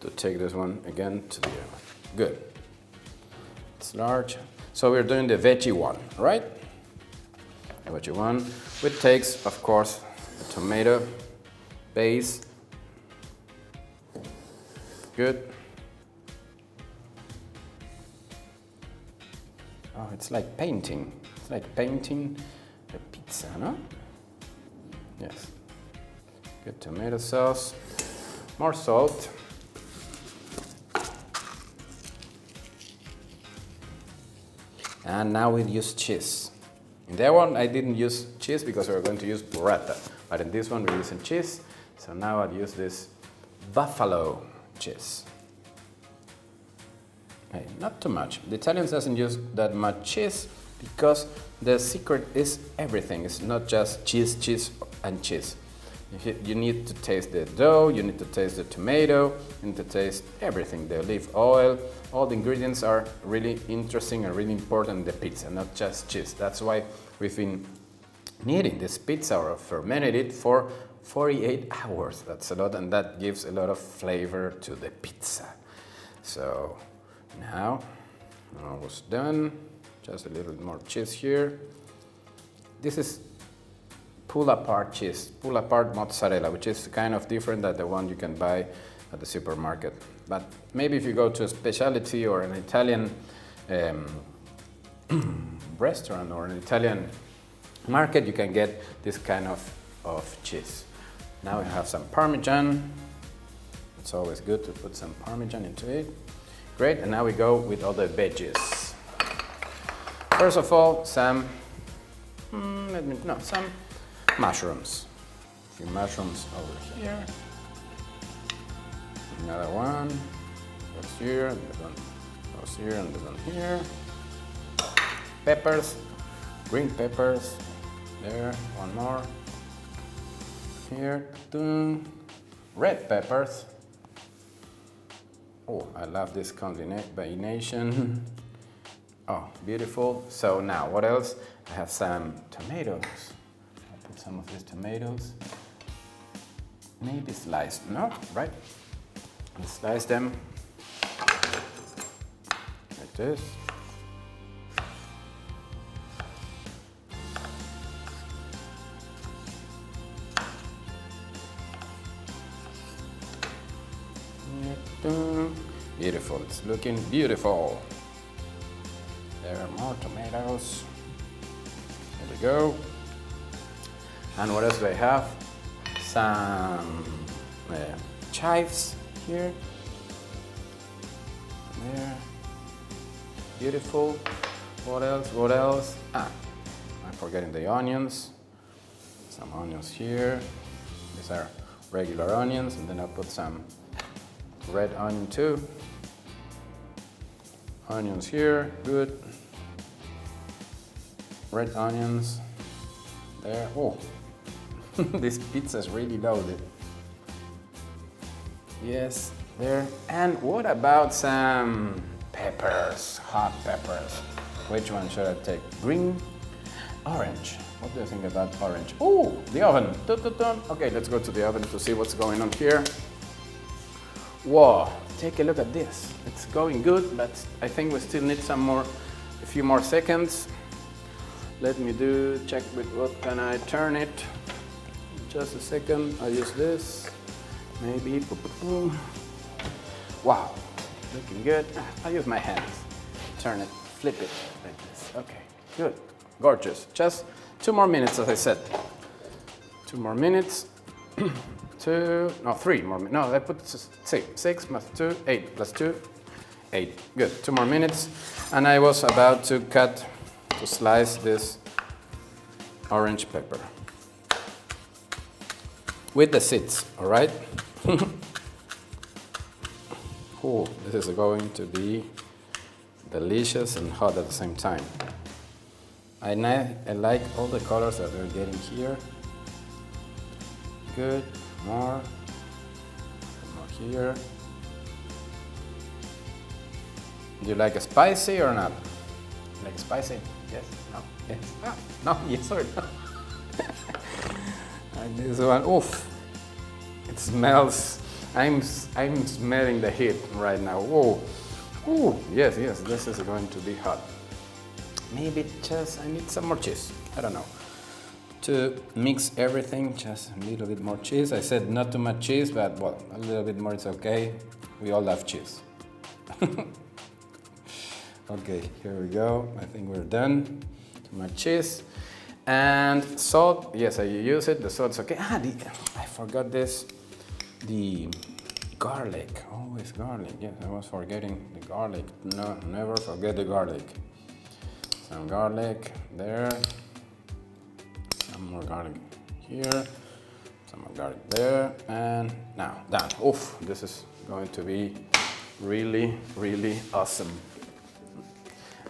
to take this one again to the oven. Good. It's large. So we're doing the veggie one, right? The veggie one, which takes, of course, a tomato base. Good. Oh, it's like painting. It's like painting the pizza, no? Yes. Good tomato sauce. More salt. And now we use cheese. In that one, I didn't use cheese because we were going to use burrata. But in this one, we're using cheese. So now I'll use this buffalo cheese. Hey, not too much. The Italians doesn't use that much cheese because the secret is everything. It's not just cheese, cheese, and cheese. You need to taste the dough, you need to taste the tomato, you need to taste everything, the olive oil. All the ingredients are really interesting and really important in the pizza, not just cheese. That's why we've been kneading this pizza or fermented it for 48 hours. That's a lot, and that gives a lot of flavor to the pizza. So now, almost done. Just a little more cheese here. This is pull-apart cheese, pull-apart mozzarella, which is kind of different than the one you can buy at the supermarket. But maybe if you go to a specialty or an Italian restaurant or an Italian market, you can get this kind of cheese. Now we have some Parmesan. It's always good to put some Parmesan into it. Great, and now we go with all the veggies. First of all, some mushrooms. A few mushrooms over here. Another one goes here, and this one goes here, and this one here. Peppers, green peppers. There, one more. Here, red peppers. Oh, I love this combination. Oh, beautiful. So now, what else? I have some tomatoes. I'll put some of these tomatoes. Maybe sliced, no? Right? And slice them like this. Beautiful, it's looking beautiful. There are more tomatoes. There we go. And what else do I have? Some chives here. There. Beautiful. What else? What else? Ah, I'm forgetting the onions. Some onions here. These are regular onions, and then I'll put some red onion too. Onions here, good. Red onions, there. Oh, this pizza is really loaded. Yes, there. And what about some peppers, hot peppers? Which one should I take? Green, orange. What do you think about orange? Oh, the oven. Okay, let's go to the oven to see what's going on here. Whoa, take a look at this. It's going good, but I think we still need a few more seconds. Let me check with what can I turn it. Just a second, I'll use this. Maybe, wow, looking good. I'll use my hands. Turn it, flip it like this. Okay, good, gorgeous. Just 2 more minutes, as I said. 2 more minutes. 3 more minutes. No, I put 6 plus 2, 8 plus 2, 8. Good, 2 more minutes. And I was about to slice this orange pepper with the seeds, all right? Oh, this is going to be delicious and hot at the same time. I like all the colors that we're getting here. Good. More here. Do you like it spicy or not? Like spicy? Yes? No? Yes? Ah, no? Yes or no? And this one, oof! It smells. I'm smelling the heat right now. Whoa! Ooh! Yes, this is going to be hot. Maybe I need some more cheese. I don't know. To mix everything, just a little bit more cheese. I said not too much cheese, but well, a little bit more is okay. We all love cheese. Okay, here we go. I think we're done. Too much cheese. And salt, yes, I use it. The salt's okay. I forgot this. The garlic, always garlic. Yes, I was forgetting the garlic. No, never forget the garlic. Some garlic there. Some more garlic here, Some more garlic there, and now done. Oof, this is going to be really, really awesome.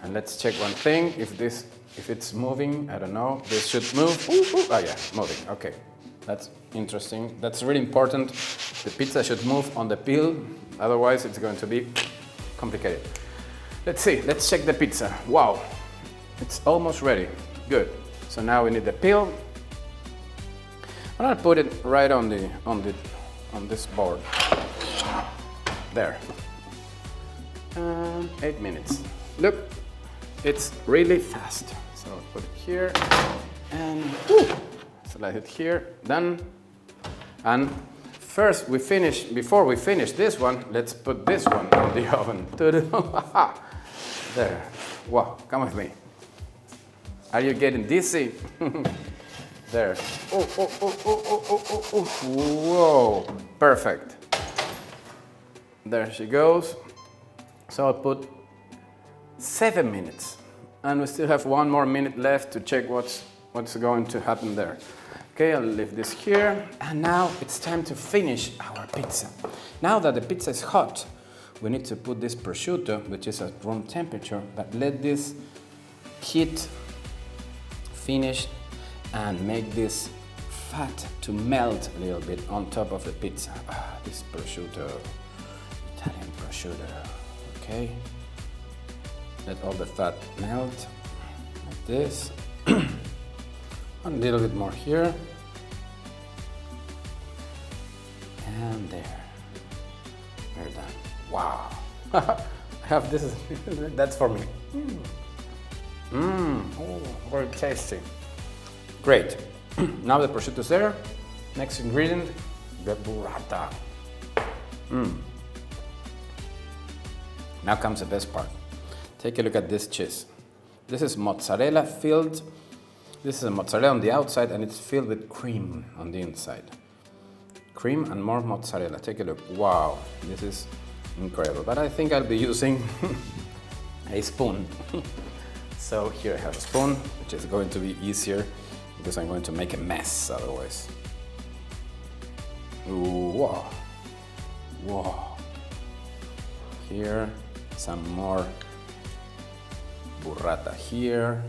And let's check one thing, if it's moving, I don't know, this should move. Ooh, ooh. Oh yeah, moving, okay. That's interesting, that's really important. The pizza should move on the peel, otherwise it's going to be complicated. Let's see, let's check the pizza. Wow, it's almost ready, good. So now we need the peel. I'm gonna put it right on this board. There. 8 minutes. Look, it's really fast. So I'll put it here and slide it here. Done. And first before we finish this one, let's put this one in the oven. There. Wow, come with me. Are you getting dizzy? There. Oh. Whoa. Perfect. There she goes. So I'll put 7 minutes. And we still have 1 more minute left to check what's going to happen there. Okay, I'll leave this here. And now it's time to finish our pizza. Now that the pizza is hot, we need to put this prosciutto, which is at room temperature, but let this heat finish and make this fat to melt a little bit on top of the pizza. This prosciutto, Italian prosciutto, okay? Let all the fat melt, like this. A little bit more here. And there, we're done. Wow, I have this, that's for me. Oh, very tasty. Great. Now the prosciutto is there. Next ingredient, the burrata. Now comes the best part. Take a look at this cheese. This is mozzarella filled. This is a mozzarella on the outside and it's filled with cream on the inside. Cream and more mozzarella. Take a look. Wow, this is incredible. But I think I'll be using a spoon. So here I have a spoon, which is going to be easier because I'm going to make a mess otherwise. Ooh, wow. Wow. Here, some more burrata here.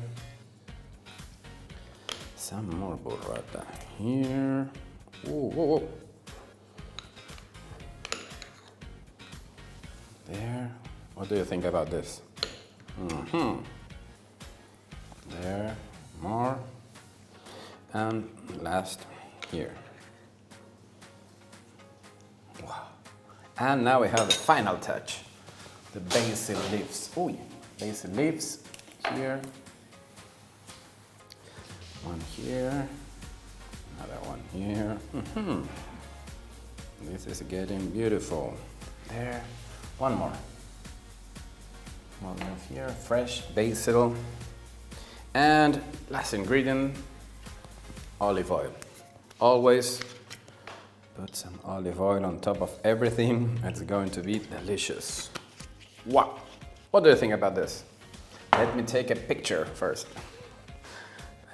Some more burrata here. Ooh, whoa, whoa. There. What do you think about this? There, more. And last here. Wow. And now we have the final touch. The basil leaves. Ooh, basil leaves here. One here. Another one here. This is getting beautiful. There. One more. One more here. Fresh basil. And last ingredient, olive oil. Always put some olive oil on top of everything. It's going to be delicious. Wow. What do you think about this? Let me take a picture first.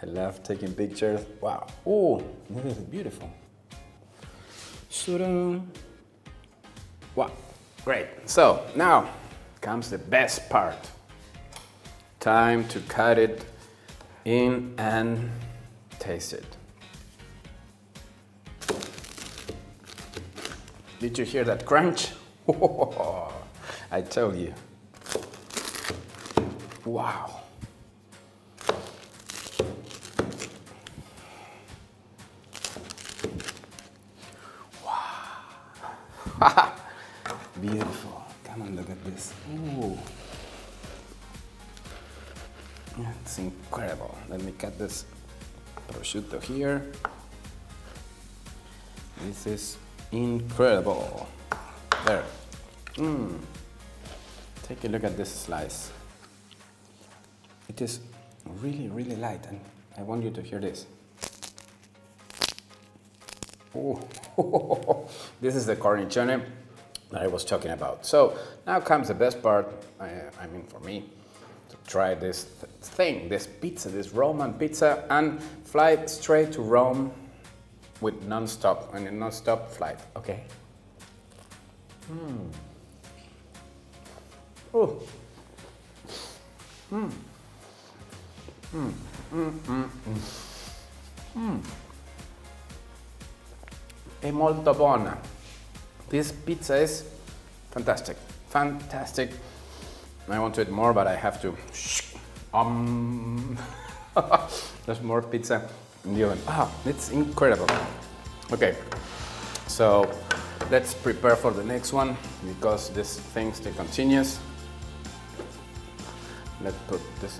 I love taking pictures. Wow. Oh, this is beautiful. Wow. Great. So now comes the best part. Time to cut it in and taste it. Did you hear that crunch? I tell you. Wow. Wow. Beautiful. Come on, look at this. Ooh. It's incredible. Let me cut this prosciutto here. This is incredible. There. Take a look at this slice. It is really, really light, and I want you to hear this. Oh, this is the cornicione that I was talking about. So now comes the best part, I mean for me, to try this thing, this pizza, this Roman pizza, and fly straight to Rome with non-stop and a non-stop flight. Okay. Oh. È molto buona. This pizza is fantastic. Fantastic. I want to eat more, but I have to. There's more pizza in the oven. It's incredible. Okay, so let's prepare for the next one because this thing still continues. Let's put this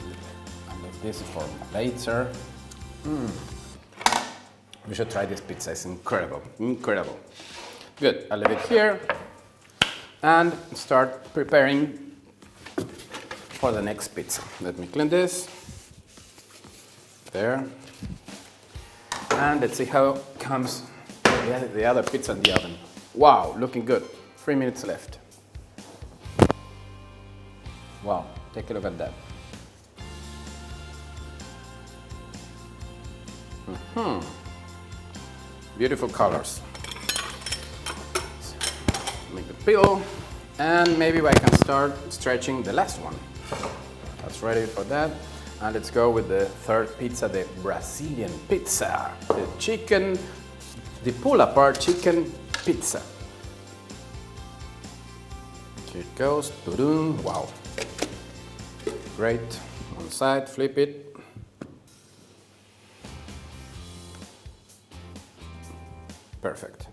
and leave this for later. We should try this pizza. It's incredible, incredible. Good. I'll leave it here and start preparing for the next pizza. Let me clean this. There. And let's see how comes the other pizza in the oven. Wow, looking good. 3 minutes left. Wow, take a look at that. Beautiful colors. Make the peel, and maybe I can start stretching the last one. That's ready for that. And let's go with the third pizza, the Brazilian pizza. The chicken, the pull-apart chicken pizza. Here it goes. Boom. Wow. Great. One side, flip it. Perfect.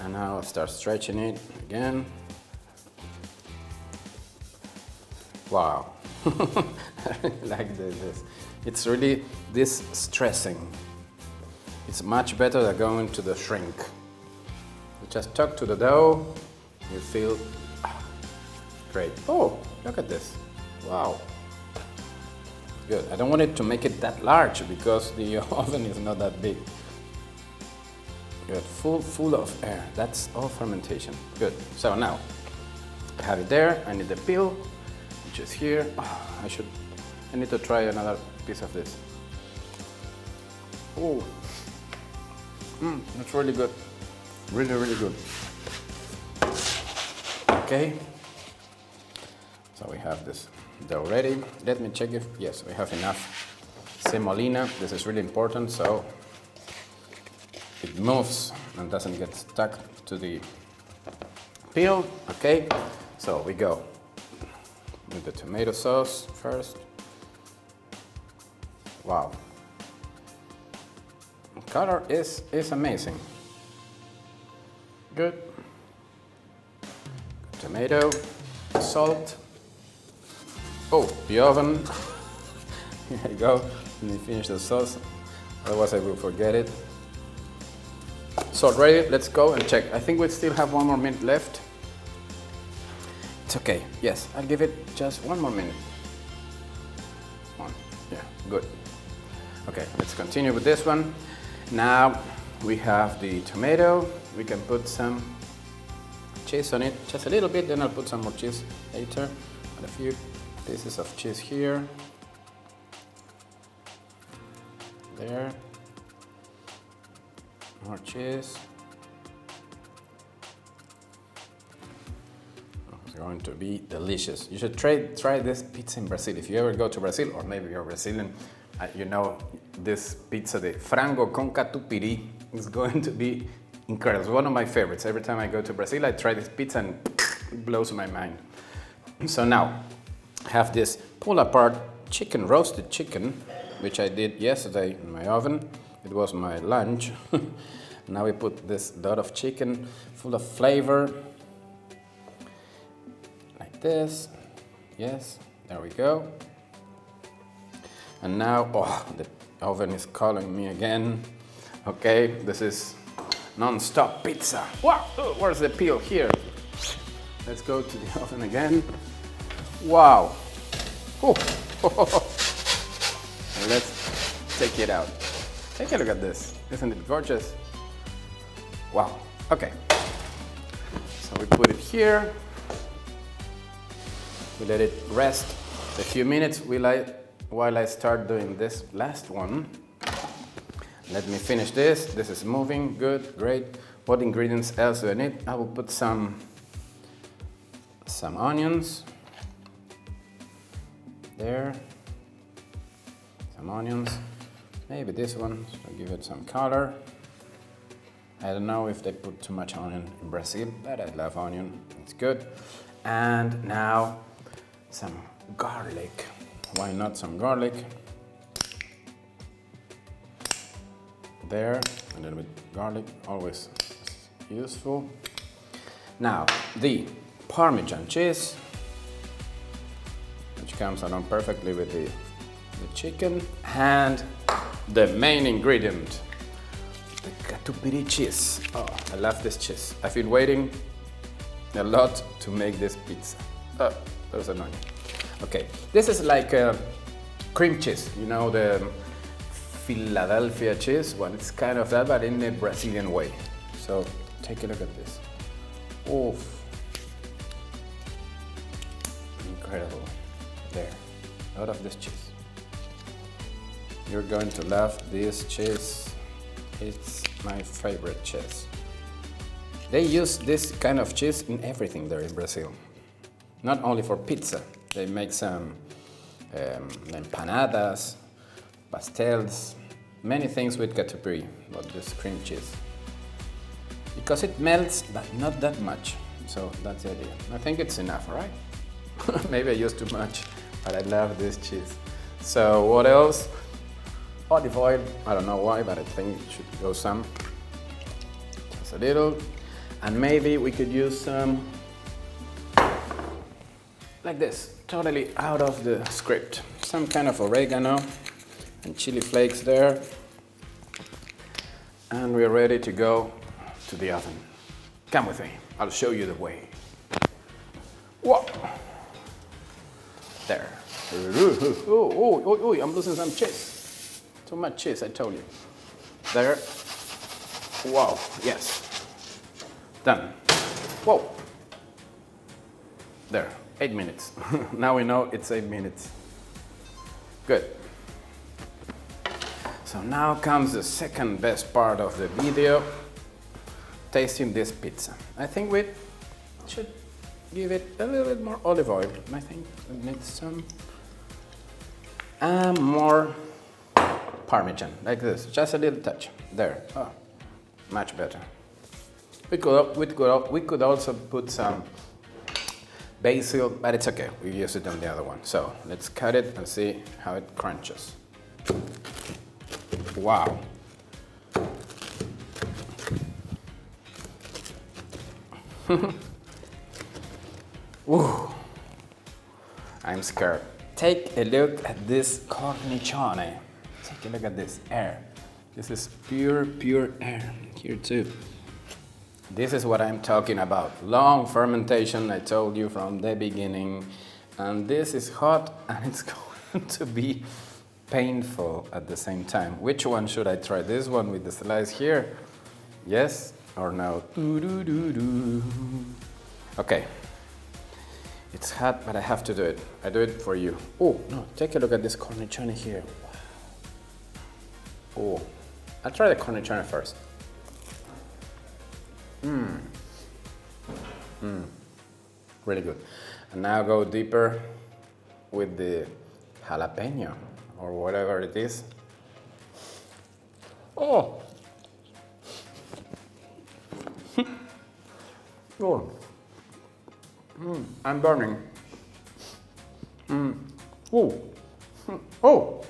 And now I'll start stretching it again. Wow. I really like this. It's really this stressing. It's much better than going to the shrink. You just tuck to the dough, you feel great. Oh, look at this. Wow. Good. I don't want it to make it that large because the oven is not that big. Good. Full of air. That's all fermentation. Good. So now I have it there. I need the peel, which is here. I need to try another piece of this. Oh, that's really good. Really, really good. Okay. So we have this dough ready. Let me check if, yes, we have enough semolina. This is really important, so it moves and doesn't get stuck to the peel. Okay, so we go with the tomato sauce first. Wow, the color is amazing. Good. Tomato, salt. Oh, the oven. Here you go. Let me finish the sauce, otherwise I will forget it. Salt ready, let's go and check. I think we still have 1 more minute left. It's okay, yes, I'll give it just 1 more minute. One, yeah, good. Okay, let's continue with this one. Now we have the tomato. We can put some cheese on it, just a little bit, then I'll put some more cheese later. Add a few pieces of cheese here. There. More cheese. It's going to be delicious. You should try this pizza in Brazil. If you ever go to Brazil, or maybe you're Brazilian, you know this pizza, the frango con catupiry, is going to be incredible. It's one of my favorites. Every time I go to Brazil, I try this pizza and it blows my mind. So now, I have this pull-apart chicken, roasted chicken, which I did yesterday in my oven. It was my lunch. Now we put this dot of chicken full of flavor. Like this. Yes, there we go. And now, oh, the oven is calling me again. Okay, this is non-stop pizza. Wow, oh, where's the peel? Here. Let's go to the oven again. Wow. Oh. Let's take it out. Take a look at this. Isn't it gorgeous? Wow. Okay. So we put it here. We let it rest a few minutes while I start doing this last one. Let me finish this. This is moving, good, great. What ingredients else do I need? I will put some onions. There. Some onions. Maybe this one, to give it some color. I don't know if they put too much onion in Brazil, but I love onion, it's good. And now some garlic. Why not some garlic? There, a little bit garlic, always useful. Now the Parmesan cheese, which comes along perfectly with the chicken, and the main ingredient, the catupiry cheese. Oh, I love this cheese. I've been waiting a lot to make this pizza. Oh, there's an onion. Okay, this is like cream cheese, you know, the Philadelphia cheese. Well, it's kind of that, but in the Brazilian way. So take a look at this. Oof. Incredible. There, a lot of this cheese. You're going to love this cheese. It's my favorite cheese. They use this kind of cheese in everything there in Brazil. Not only for pizza. They make some empanadas, pastels, many things with catupiry, but this cream cheese. Because it melts, but not that much. So that's the idea. I think it's enough, right? Maybe I used too much, but I love this cheese. So what else? Olive oil, I don't know why, but I think it should go some. Just a little. And maybe we could use some, like this, totally out of the script. Some kind of oregano and chili flakes there. And we're ready to go to the oven. Come with me, I'll show you the way. Whoa! There. Oh, I'm losing some cheese. Too much cheese, I told you. There. Wow, yes. Done. Whoa. There, 8 minutes. Now we know it's 8 minutes. Good. So now comes the second best part of the video, tasting this pizza. I think we should give it a little bit more olive oil. I think it needs some more Parmesan, like this, just a little touch. There, oh, much better. We could also put some basil, but it's okay. We use it on the other one. So let's cut it and see how it crunches. Wow. Ooh. I'm scared. Take a look at this cornicione. Take a look at this air. This is pure air here too. This is what I'm talking about. Long fermentation, I told you from the beginning. And this is hot and it's going to be painful at the same time. Which one should I try? This one with the slice here? Yes or no? Okay. It's hot, but I have to do it. I do it for you. Oh, no, take a look at this cornicione here. Oh, I'll try the cornicione first. Really good. And now go deeper with the jalapeno or whatever it is. Oh. Oh. I'm burning. Oh. Oh.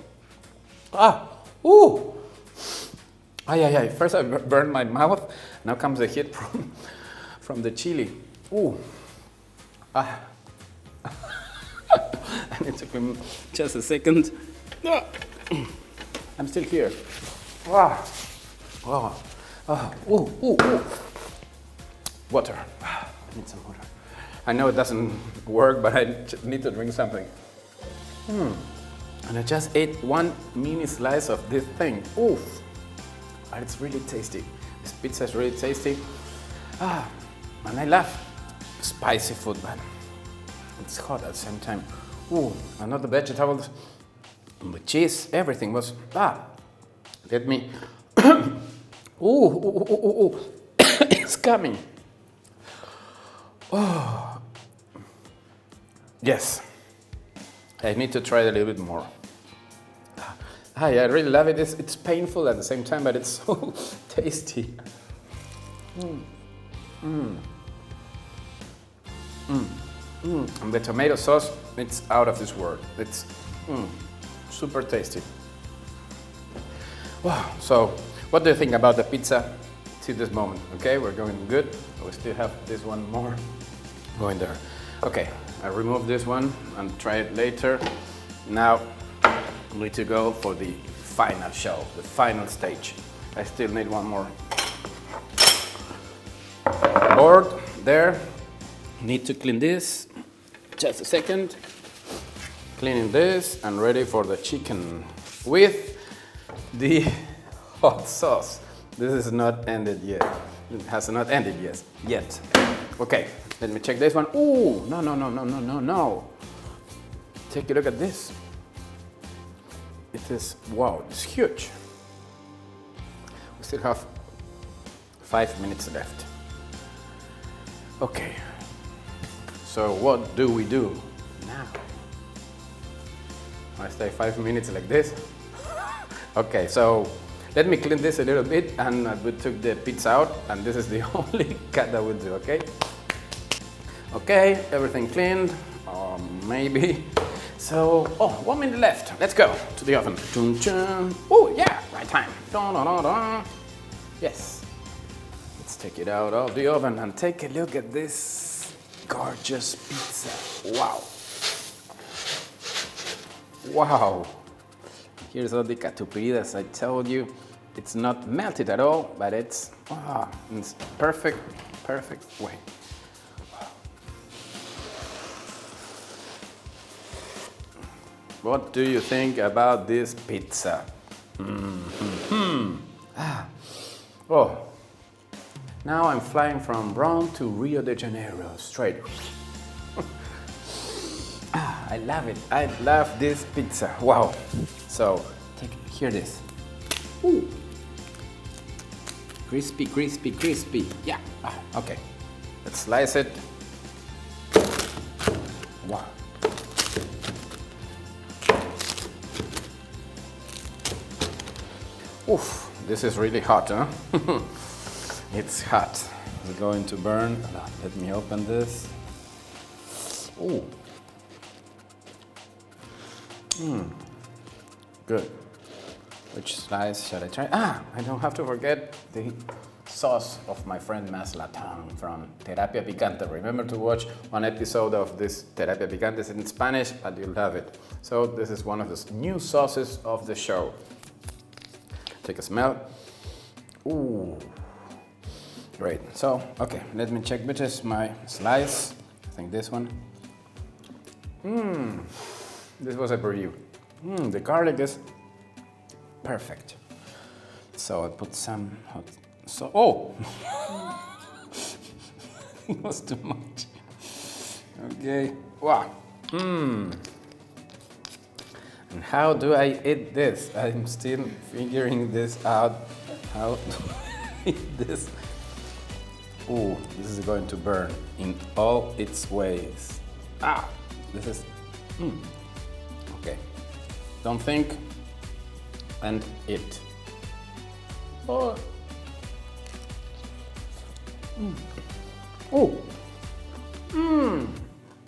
Ah. Ooh. Ay. First I burned my mouth. Now comes the heat from the chili. Ooh. Ah. And it took me just a second. I'm still here. Wow. Wow. Ooh. Water. I need some water. I know it doesn't work, but I need to drink something. And I just ate one mini slice of this thing. Oof. But it's really tasty. This pizza is really tasty. And I love spicy food, but it's hot at the same time. Ooh, and not the vegetables, the cheese, everything was, let me Ooh, ooh, ooh, ooh, ooh. It's coming. Oh. Yes. I need to try it a little bit more. I really love it. It's painful at the same time, but it's so tasty. And the tomato sauce, it's out of this world. It's super tasty. Wow. So, what do you think about the pizza to this moment? Okay, we're going good. We still have this one more going there. Okay, I remove this one and try it later. Now, we need to go for the final show, the final stage. I still need one more board there. Need to clean this. Just a second. Cleaning this and ready for the chicken with the hot sauce. This is not ended yet. It has not ended yet. Okay, let me check this one. Ooh, no. Take a look at this. It is, wow, it's huge. We still have 5 minutes left. Okay, so what do we do now? I stay 5 minutes like this. Okay, so let me clean this a little bit, and we took the pizza out, and this is the only cut that we'll do, okay? Okay, everything cleaned, maybe. So, 1 minute left. Let's go to the oven. Oh, yeah, right time. Yes. Let's take it out of the oven and take a look at this gorgeous pizza. Wow. Wow. Here's all the catupiries. I told you, it's not melted at all, but it's perfect way. What do you think about this pizza? Oh, now I'm flying from Rome to Rio de Janeiro, straight. I love it. I love this pizza. Wow. So, hear this. Ooh. Crispy, crispy, crispy. Yeah. Okay. Let's slice it. Wow. Oof, this is really hot, huh? It's hot. It's going to burn. Let me open this. Ooh. Good. Which slice should I try? I don't have to forget the sauce of my friend Maslatan from Terapia Picante. Remember to watch one episode of this Terapia Picante. It's in Spanish, but you'll have it. So this is one of the new sauces of the show. Take a smell. Ooh, great. So, okay, let me check which is my slice. I think this one. This was a preview. The garlic is perfect. So I put some hot sauce. Oh, it was too much. Okay. Wow. And how do I eat this? I'm still figuring this out. How do I eat this? Ooh, this is going to burn in all its ways. This is... Okay. Don't think and eat. Oh. Oh.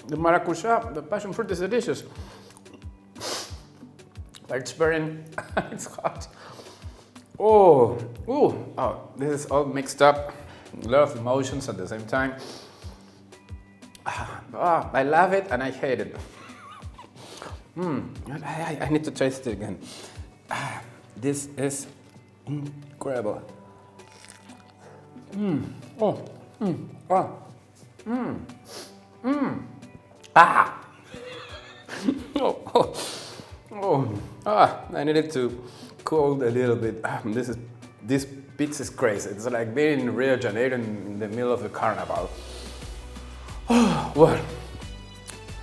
The maracuja, the passion fruit is delicious. It's burning. It's hot. Oh, this is all mixed up. A lot of emotions at the same time. I love it and I hate it. I need to taste it again. This is incredible. I needed to cool a little bit. This pizza is crazy. It's like being in Rio de Janeiro in the middle of the carnival. Well,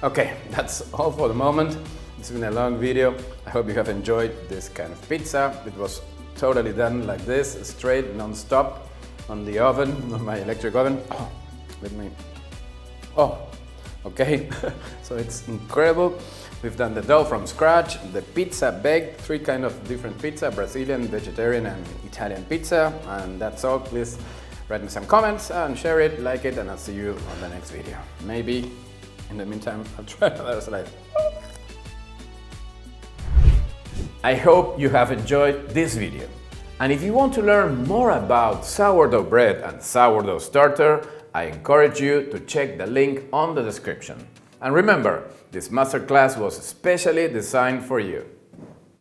okay, that's all for the moment. It's been a long video. I hope you have enjoyed this kind of pizza. It was totally done like this, straight, non-stop, on the oven, on my electric oven. Oh, let me, oh, okay, so it's incredible. We've done the dough from scratch, the pizza baked, 3 kind of different pizza, Brazilian, vegetarian, and Italian pizza, and that's all. Please write me some comments and share it, like it, and I'll see you on the next video. Maybe, in the meantime, I'll try another slide. I hope you have enjoyed this video. And if you want to learn more about sourdough bread and sourdough starter, I encourage you to check the link on the description. And remember, this masterclass was specially designed for you.